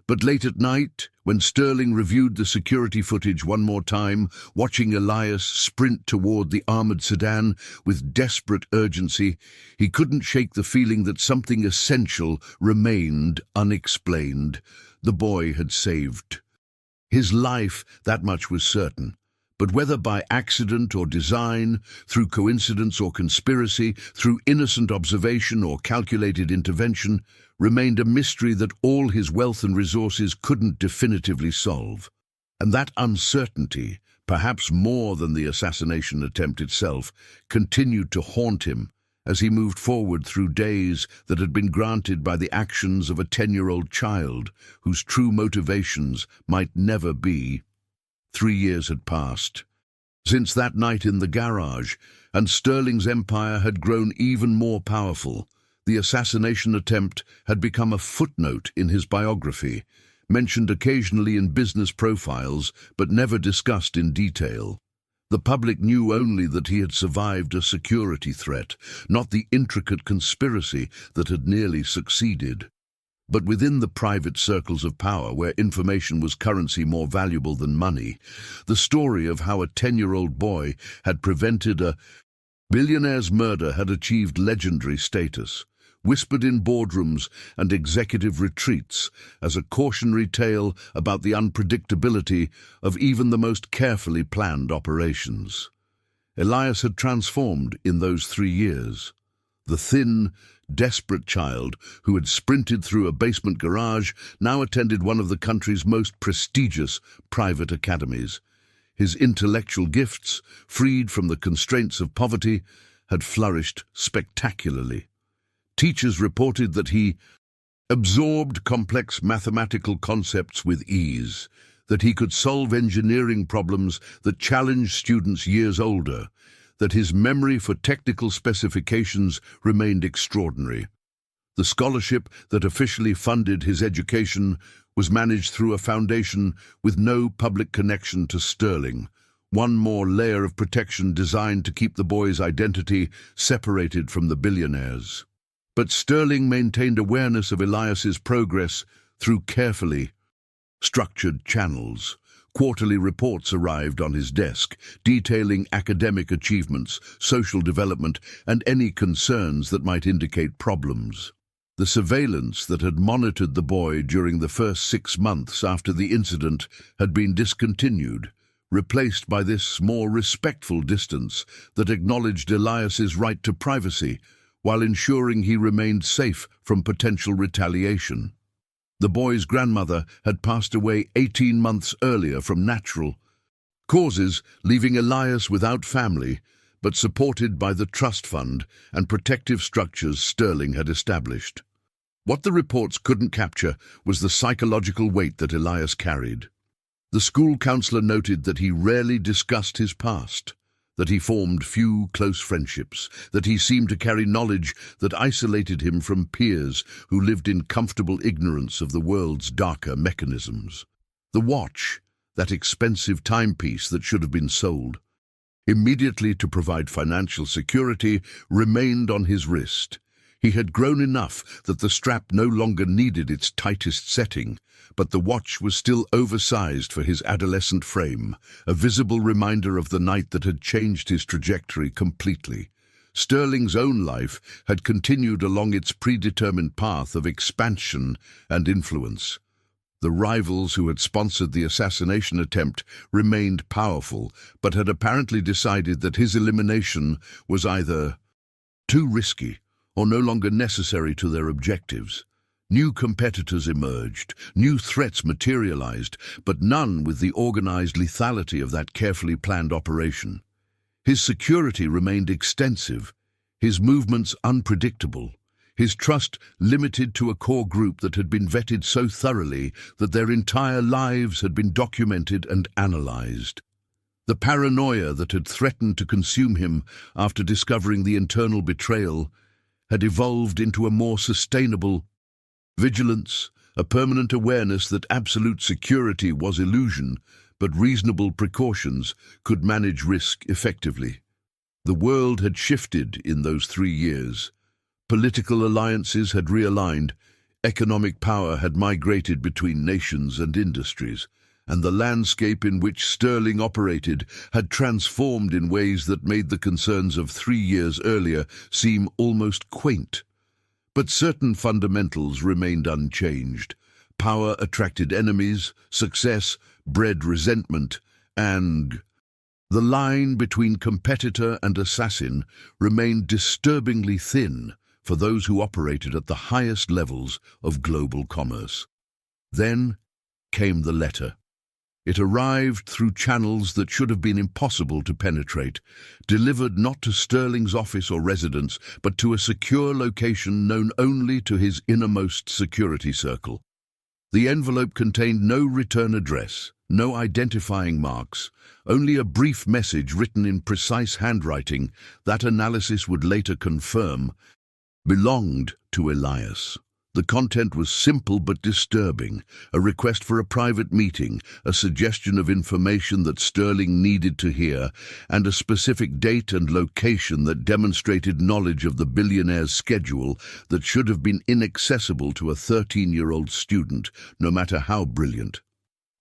But late at night, when Sterling reviewed the security footage one more time, watching Elias sprint toward the armored sedan with desperate urgency, he couldn't shake the feeling that something essential remained unexplained. The boy had saved his life, that much was certain. But whether by accident or design, through coincidence or conspiracy, through innocent observation or calculated intervention, remained a mystery that all his wealth and resources couldn't definitively solve. And that uncertainty, perhaps more than the assassination attempt itself, continued to haunt him as he moved forward through days that had been granted by the actions of a 10-year-old child whose true motivations might never be. 3 years had passed since that night in the garage, and Sterling's empire had grown even more powerful. The assassination attempt had become a footnote in his biography, mentioned occasionally in business profiles, but never discussed in detail. The public knew only that he had survived a security threat, not the intricate conspiracy that had nearly succeeded. But within the private circles of power, where information was currency more valuable than money, the story of how a 10-year-old boy had prevented a billionaire's murder had achieved legendary status, whispered in boardrooms and executive retreats as a cautionary tale about the unpredictability of even the most carefully planned operations. Elias had transformed in those 3 years. The thin, desperate child who had sprinted through a basement garage now attended one of the country's most prestigious private academies. His intellectual gifts, freed from the constraints of poverty, had flourished spectacularly. Teachers reported that he absorbed complex mathematical concepts with ease, that he could solve engineering problems that challenged students years older, that his memory for technical specifications remained extraordinary. The scholarship that officially funded his education was managed through a foundation with no public connection to Sterling, one more layer of protection designed to keep the boy's identity separated from the billionaires. But Sterling maintained awareness of Elias's progress through carefully structured channels. Quarterly reports arrived on his desk, detailing academic achievements, social development, and any concerns that might indicate problems. The surveillance that had monitored the boy during the first 6 months after the incident had been discontinued, replaced by this more respectful distance that acknowledged Elias's right to privacy, while ensuring he remained safe from potential retaliation. The boy's grandmother had passed away 18 months earlier from natural causes, leaving Elias without family, but supported by the trust fund and protective structures Sterling had established. What the reports couldn't capture was the psychological weight that Elias carried. The school counselor noted that he rarely discussed his past, that he formed few close friendships, that he seemed to carry knowledge that isolated him from peers who lived in comfortable ignorance of the world's darker mechanisms. The watch, that expensive timepiece that should have been sold, immediately to provide financial security, remained on his wrist. He had grown enough that the strap no longer needed its tightest setting, but the watch was still oversized for his adolescent frame, a visible reminder of the night that had changed his trajectory completely. Sterling's own life had continued along its predetermined path of expansion and influence. The rivals who had sponsored the assassination attempt remained powerful, but had apparently decided that his elimination was either too risky or no longer necessary to their objectives. New competitors emerged, new threats materialized, but none with the organized lethality of that carefully planned operation. His security remained extensive, his movements unpredictable, his trust limited to a core group that had been vetted so thoroughly that their entire lives had been documented and analyzed. The paranoia that had threatened to consume him after discovering the internal betrayal had evolved into a more sustainable vigilance, a permanent awareness that absolute security was illusion, but reasonable precautions could manage risk effectively. The world had shifted in those 3 years. Political alliances had realigned, economic power had migrated between nations and industries, and the landscape in which Sterling operated had transformed in ways that made the concerns of 3 years earlier seem almost quaint. But certain fundamentals remained unchanged. Power attracted enemies, success bred resentment, and the line between competitor and assassin remained disturbingly thin for those who operated at the highest levels of global commerce. Then came the letter. It arrived through channels that should have been impossible to penetrate, delivered not to Sterling's office or residence, but to a secure location known only to his innermost security circle. The envelope contained no return address, no identifying marks, only a brief message written in precise handwriting that analysis would later confirm belonged to Elias. The content was simple but disturbing, a request for a private meeting, a suggestion of information that Sterling needed to hear, and a specific date and location that demonstrated knowledge of the billionaire's schedule that should have been inaccessible to a 13-year-old student, no matter how brilliant.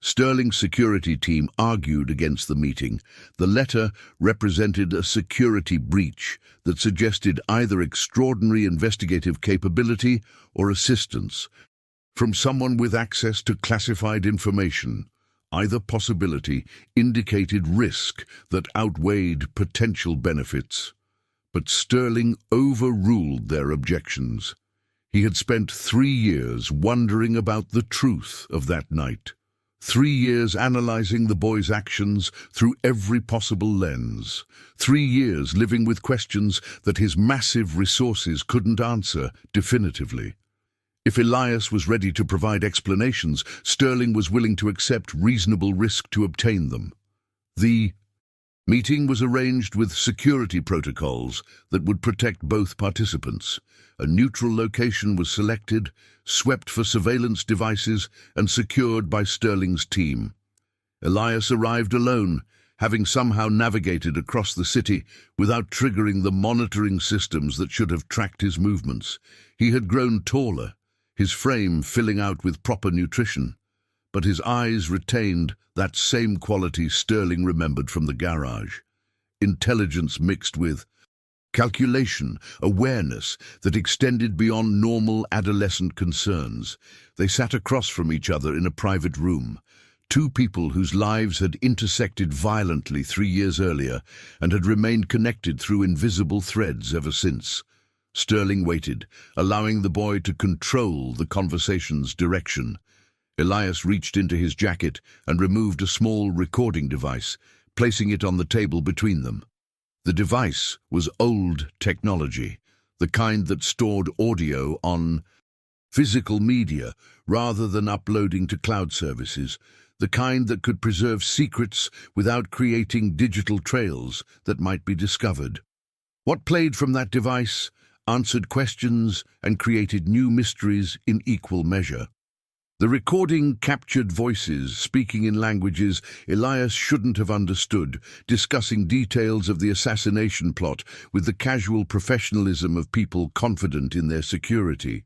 Sterling's security team argued against the meeting. The letter represented a security breach that suggested either extraordinary investigative capability or assistance from someone with access to classified information. Either possibility indicated risk that outweighed potential benefits. But Sterling overruled their objections. He had spent 3 years wondering about the truth of that night. 3 years analyzing the boy's actions through every possible lens. 3 years living with questions that his massive resources couldn't answer definitively. If Elias was ready to provide explanations, Sterling was willing to accept reasonable risk to obtain them. The meeting was arranged with security protocols that would protect both participants. A neutral location was selected, swept for surveillance devices, and secured by Sterling's team. Elias arrived alone, having somehow navigated across the city without triggering the monitoring systems that should have tracked his movements. He had grown taller, his frame filling out with proper nutrition, but his eyes retained that same quality Sterling remembered from the garage. Intelligence mixed with calculation, awareness that extended beyond normal adolescent concerns. They sat across from each other in a private room, two people whose lives had intersected violently 3 years earlier and had remained connected through invisible threads ever since. Sterling waited, allowing the boy to control the conversation's direction. Elias reached into his jacket and removed a small recording device, placing it on the table between them. The device was old technology, the kind that stored audio on physical media rather than uploading to cloud services, the kind that could preserve secrets without creating digital trails that might be discovered. What played from that device answered questions and created new mysteries in equal measure. The recording captured voices speaking in languages Elias shouldn't have understood, discussing details of the assassination plot with the casual professionalism of people confident in their security.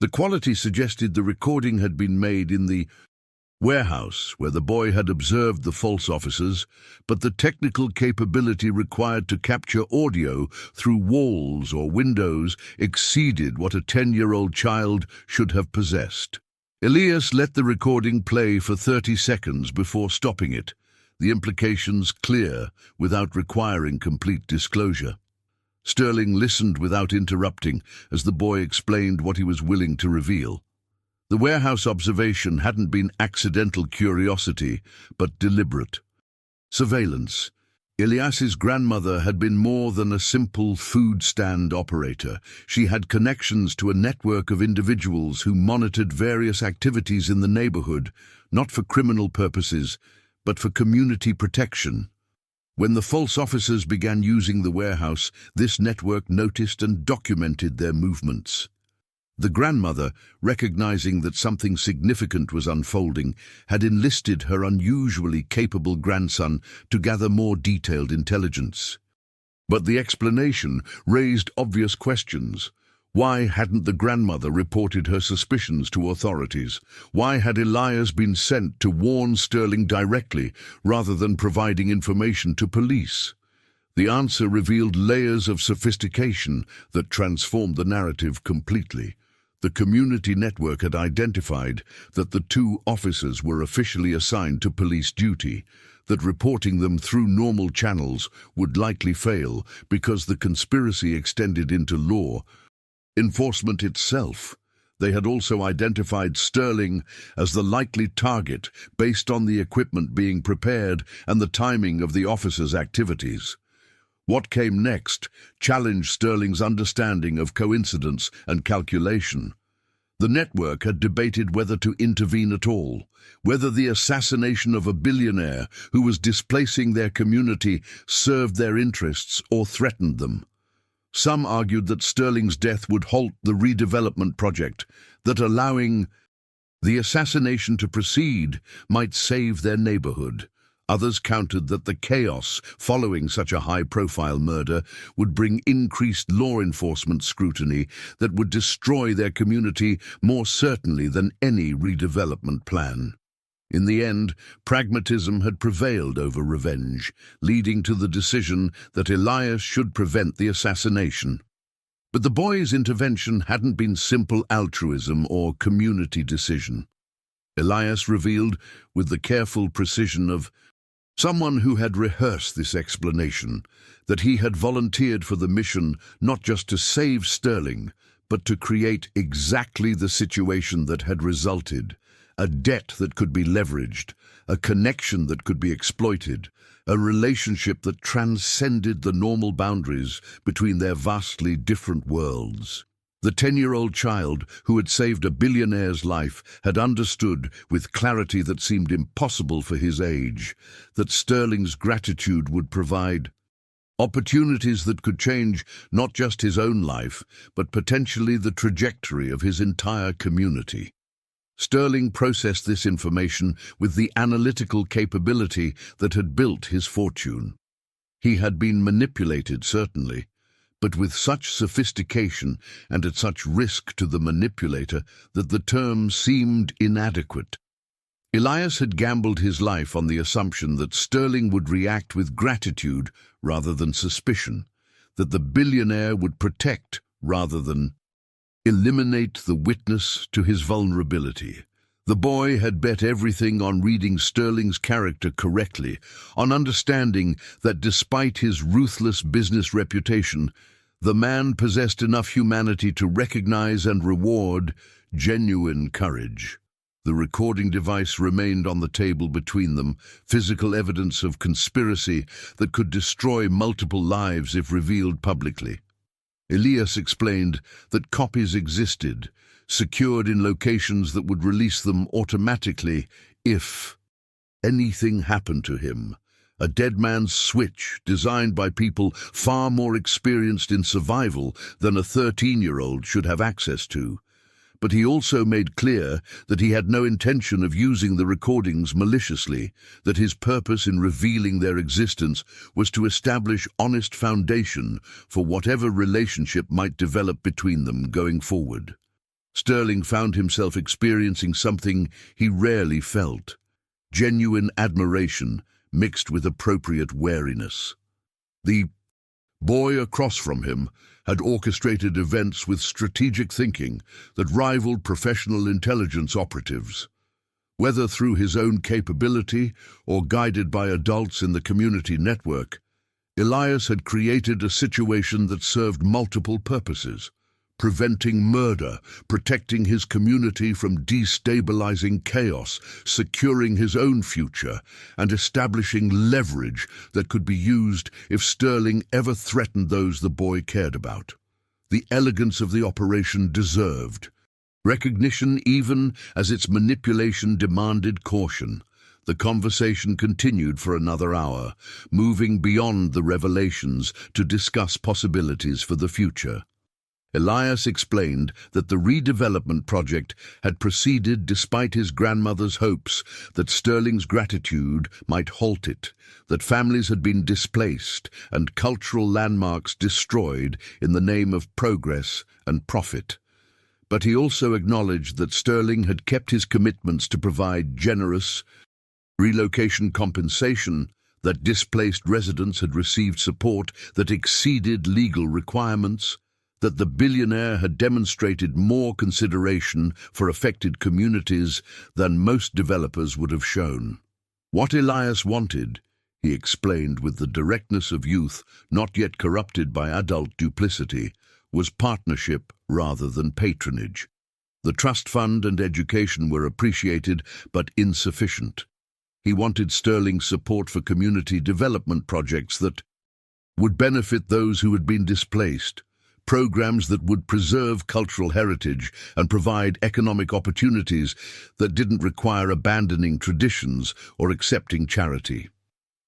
The quality suggested the recording had been made in the warehouse where the boy had observed the false officers, but the technical capability required to capture audio through walls or windows exceeded what a 10-year-old child should have possessed. Elias let the recording play for 30 seconds before stopping it, the implications clear without requiring complete disclosure. Sterling listened without interrupting as the boy explained what he was willing to reveal. The warehouse observation hadn't been accidental curiosity, but deliberate. Surveillance. Elias's grandmother had been more than a simple food stand operator. She had connections to a network of individuals who monitored various activities in the neighborhood, not for criminal purposes, but for community protection. When the false officers began using the warehouse, this network noticed and documented their movements. The grandmother, recognizing that something significant was unfolding, had enlisted her unusually capable grandson to gather more detailed intelligence. But the explanation raised obvious questions. Why hadn't the grandmother reported her suspicions to authorities? Why had Elias been sent to warn Sterling directly rather than providing information to police? The answer revealed layers of sophistication that transformed the narrative completely. The community network had identified that the two officers were officially assigned to police duty, that reporting them through normal channels would likely fail because the conspiracy extended into law enforcement itself. They had also identified Sterling as the likely target based on the equipment being prepared and the timing of the officers' activities. What came next challenged Sterling's understanding of coincidence and calculation. The network had debated whether to intervene at all, whether the assassination of a billionaire who was displacing their community served their interests or threatened them. Some argued that Sterling's death would halt the redevelopment project, that allowing the assassination to proceed might save their neighborhood. Others countered that the chaos following such a high-profile murder would bring increased law enforcement scrutiny that would destroy their community more certainly than any redevelopment plan. In the end, pragmatism had prevailed over revenge, leading to the decision that Elias should prevent the assassination. But the boy's intervention hadn't been simple altruism or community decision. Elias revealed, with the careful precision of someone who had rehearsed this explanation, that he had volunteered for the mission not just to save Sterling, but to create exactly the situation that had resulted. A debt that could be leveraged, a connection that could be exploited, a relationship that transcended the normal boundaries between their vastly different worlds. The 10-year-old child who had saved a billionaire's life had understood with clarity that seemed impossible for his age, that Sterling's gratitude would provide opportunities that could change not just his own life, but potentially the trajectory of his entire community. Sterling processed this information with the analytical capability that had built his fortune. He had been manipulated, certainly, but with such sophistication and at such risk to the manipulator that the term seemed inadequate. Elias had gambled his life on the assumption that Sterling would react with gratitude rather than suspicion, that the billionaire would protect rather than eliminate the witness to his vulnerability. The boy had bet everything on reading Sterling's character correctly, on understanding that despite his ruthless business reputation, the man possessed enough humanity to recognize and reward genuine courage. The recording device remained on the table between them, physical evidence of conspiracy that could destroy multiple lives if revealed publicly. Elias explained that copies existed, secured in locations that would release them automatically if anything happened to him. A dead man's switch designed by people far more experienced in survival than a 13-year-old should have access to. But he also made clear that he had no intention of using the recordings maliciously, that his purpose in revealing their existence was to establish honest foundation for whatever relationship might develop between them going forward. Sterling found himself experiencing something he rarely felt: genuine admiration mixed with appropriate wariness. The boy across from him had orchestrated events with strategic thinking that rivaled professional intelligence operatives. Whether through his own capability or guided by adults in the community network, Elias had created a situation that served multiple purposes: preventing murder, protecting his community from destabilizing chaos, securing his own future, and establishing leverage that could be used if Sterling ever threatened those the boy cared about. The elegance of the operation deserved recognition even as its manipulation demanded caution. The conversation continued for another hour, moving beyond the revelations to discuss possibilities for the future. Elias explained that the redevelopment project had proceeded despite his grandmother's hopes that Sterling's gratitude might halt it, that families had been displaced and cultural landmarks destroyed in the name of progress and profit. But he also acknowledged that Sterling had kept his commitments to provide generous relocation compensation, that displaced residents had received support that exceeded legal requirements, that the billionaire had demonstrated more consideration for affected communities than most developers would have shown. What Elias wanted, he explained with the directness of youth not yet corrupted by adult duplicity, was partnership rather than patronage. The trust fund and education were appreciated but insufficient. He wanted Sterling's support for community development projects that would benefit those who had been displaced, programs that would preserve cultural heritage and provide economic opportunities that didn't require abandoning traditions or accepting charity.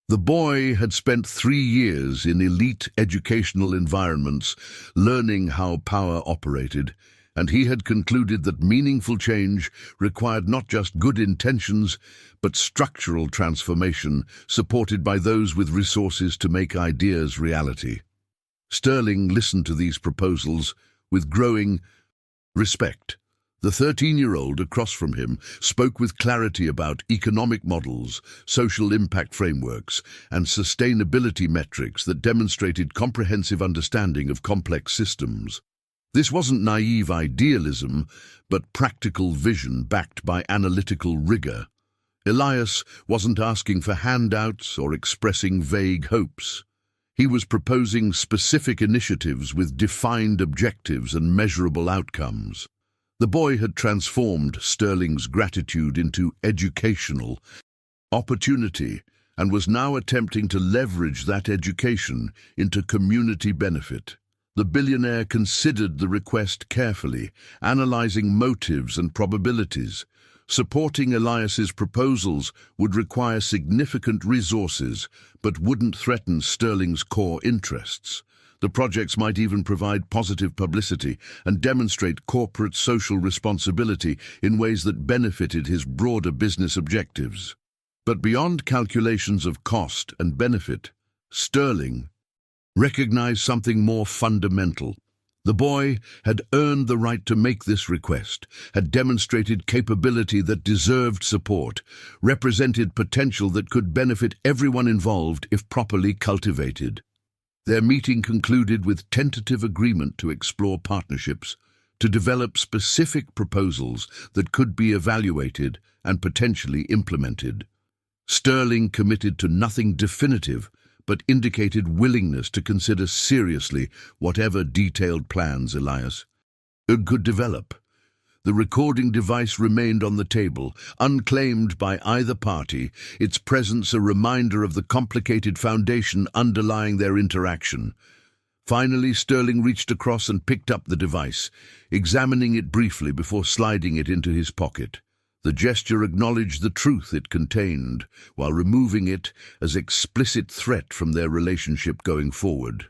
The boy had spent 3 years in elite educational environments, learning how power operated, and he had concluded that meaningful change required not just good intentions, but structural transformation supported by those with resources to make ideas reality. Sterling listened to these proposals with growing respect. The 13-year-old across from him spoke with clarity about economic models, social impact frameworks, and sustainability metrics that demonstrated comprehensive understanding of complex systems. This wasn't naive idealism, but practical vision backed by analytical rigor. Elias wasn't asking for handouts or expressing vague hopes. He was proposing specific initiatives with defined objectives and measurable outcomes. The boy had transformed Sterling's gratitude into educational opportunity and was now attempting to leverage that education into community benefit. The billionaire considered the request carefully, analyzing motives and probabilities. Supporting Elias's proposals would require significant resources, but wouldn't threaten Sterling's core interests. The projects might even provide positive publicity and demonstrate corporate social responsibility in ways that benefited his broader business objectives. But beyond calculations of cost and benefit, Sterling recognized something more fundamental. The boy had earned the right to make this request, had demonstrated capability that deserved support, represented potential that could benefit everyone involved if properly cultivated. Their meeting concluded with tentative agreement to explore partnerships, to develop specific proposals that could be evaluated and potentially implemented. Sterling committed to nothing definitive, but indicated willingness to consider seriously whatever detailed plans Elias could develop. The recording device remained on the table, unclaimed by either party, its presence a reminder of the complicated foundation underlying their interaction. Finally, Sterling reached across and picked up the device, examining it briefly before sliding it into his pocket. The gesture acknowledged the truth it contained, while removing it as explicit threat from their relationship going forward.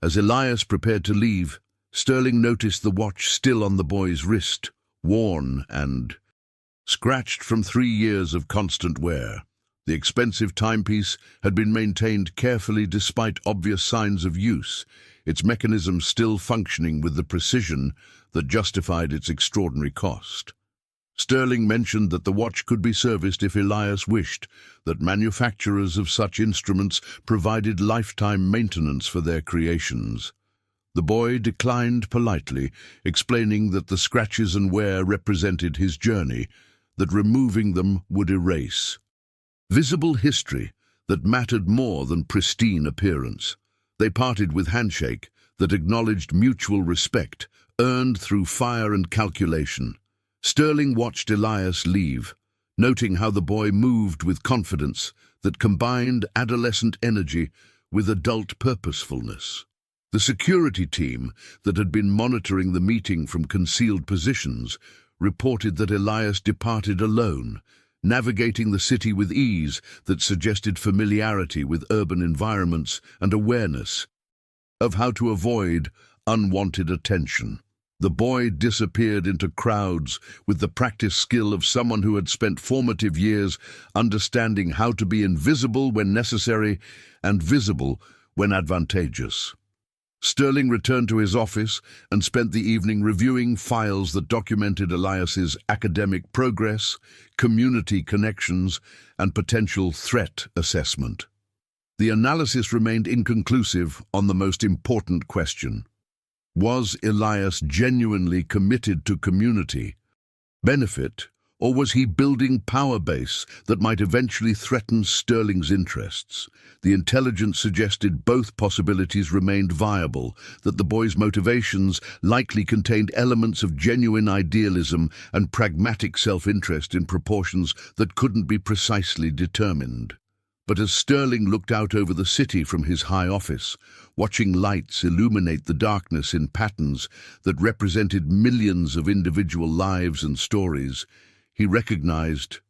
As Elias prepared to leave, Sterling noticed the watch still on the boy's wrist, worn and scratched from 3 years of constant wear. The expensive timepiece had been maintained carefully despite obvious signs of use, its mechanism still functioning with the precision that justified its extraordinary cost. Sterling mentioned that the watch could be serviced if Elias wished, that manufacturers of such instruments provided lifetime maintenance for their creations. The boy declined politely, explaining that the scratches and wear represented his journey, that removing them would erase visible history that mattered more than pristine appearance. They parted with handshake that acknowledged mutual respect, earned through fire and calculation. Sterling watched Elias leave, noting how the boy moved with confidence that combined adolescent energy with adult purposefulness. The security team that had been monitoring the meeting from concealed positions reported that Elias departed alone, navigating the city with ease that suggested familiarity with urban environments and awareness of how to avoid unwanted attention. The boy disappeared into crowds with the practiced skill of someone who had spent formative years understanding how to be invisible when necessary and visible when advantageous. Sterling returned to his office and spent the evening reviewing files that documented Elias's academic progress, community connections, and potential threat assessment. The analysis remained inconclusive on the most important question. Was Elias genuinely committed to community benefit, or was he building power base that might eventually threaten Sterling's interests? The intelligence suggested both possibilities remained viable, that the boy's motivations likely contained elements of genuine idealism and pragmatic self-interest in proportions that couldn't be precisely determined. But as Sterling looked out over the city from his high office, watching lights illuminate the darkness in patterns that represented millions of individual lives and stories, he recognized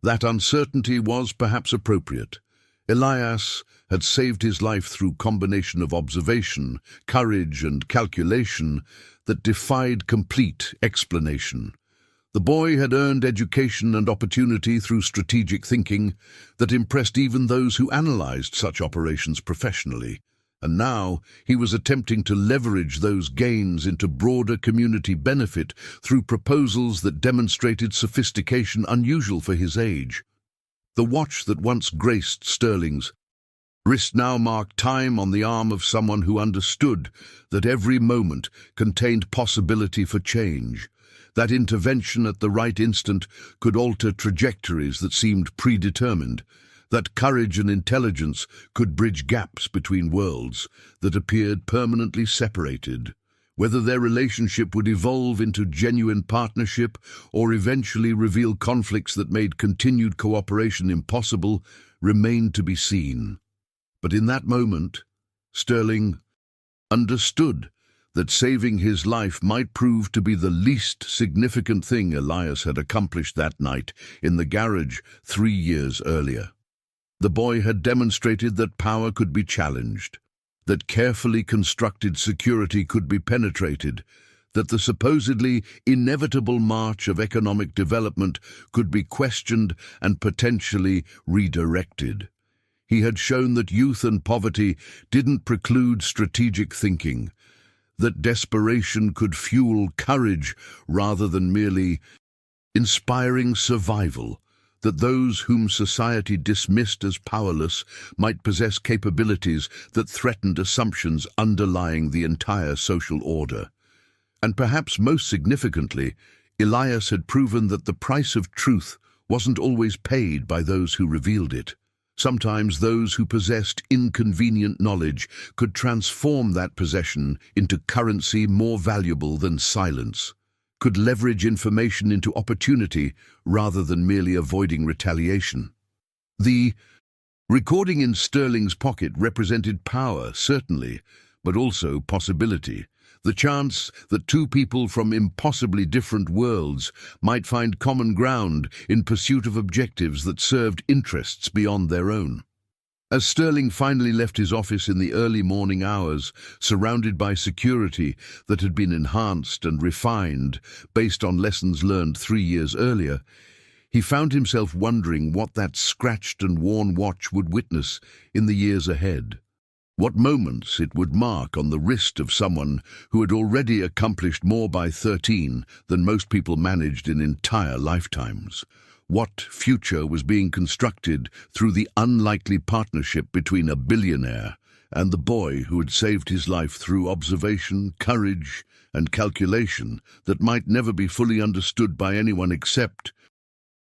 that uncertainty was perhaps appropriate. Elias had saved his life through combination of observation, courage, and calculation that defied complete explanation. The boy had earned education and opportunity through strategic thinking that impressed even those who analyzed such operations professionally, and now he was attempting to leverage those gains into broader community benefit through proposals that demonstrated sophistication unusual for his age. The watch that once graced Sterling's wrist now marked time on the arm of someone who understood that every moment contained possibility for change. That intervention at the right instant could alter trajectories that seemed predetermined, that courage and intelligence could bridge gaps between worlds that appeared permanently separated. Whether their relationship would evolve into genuine partnership or eventually reveal conflicts that made continued cooperation impossible remained to be seen. But in that moment, Sterling understood that saving his life might prove to be the least significant thing Elias had accomplished that night in the garage 3 years earlier. The boy had demonstrated that power could be challenged, that carefully constructed security could be penetrated, that the supposedly inevitable march of economic development could be questioned and potentially redirected. He had shown that youth and poverty didn't preclude strategic thinking, that desperation could fuel courage rather than merely inspiring survival, that those whom society dismissed as powerless might possess capabilities that threatened assumptions underlying the entire social order. And perhaps most significantly, Elias had proven that the price of truth wasn't always paid by those who revealed it. Sometimes those who possessed inconvenient knowledge could transform that possession into currency more valuable than silence, could leverage information into opportunity rather than merely avoiding retaliation. The recording in Sterling's pocket represented power, certainly, but also possibility. The chance that two people from impossibly different worlds might find common ground in pursuit of objectives that served interests beyond their own. As Sterling finally left his office in the early morning hours, surrounded by security that had been enhanced and refined based on lessons learned 3 years earlier, he found himself wondering what that scratched and worn watch would witness in the years ahead. What moments it would mark on the wrist of someone who had already accomplished more by 13 than most people managed in entire lifetimes. What future was being constructed through the unlikely partnership between a billionaire and the boy who had saved his life through observation, courage, and calculation that might never be fully understood by anyone except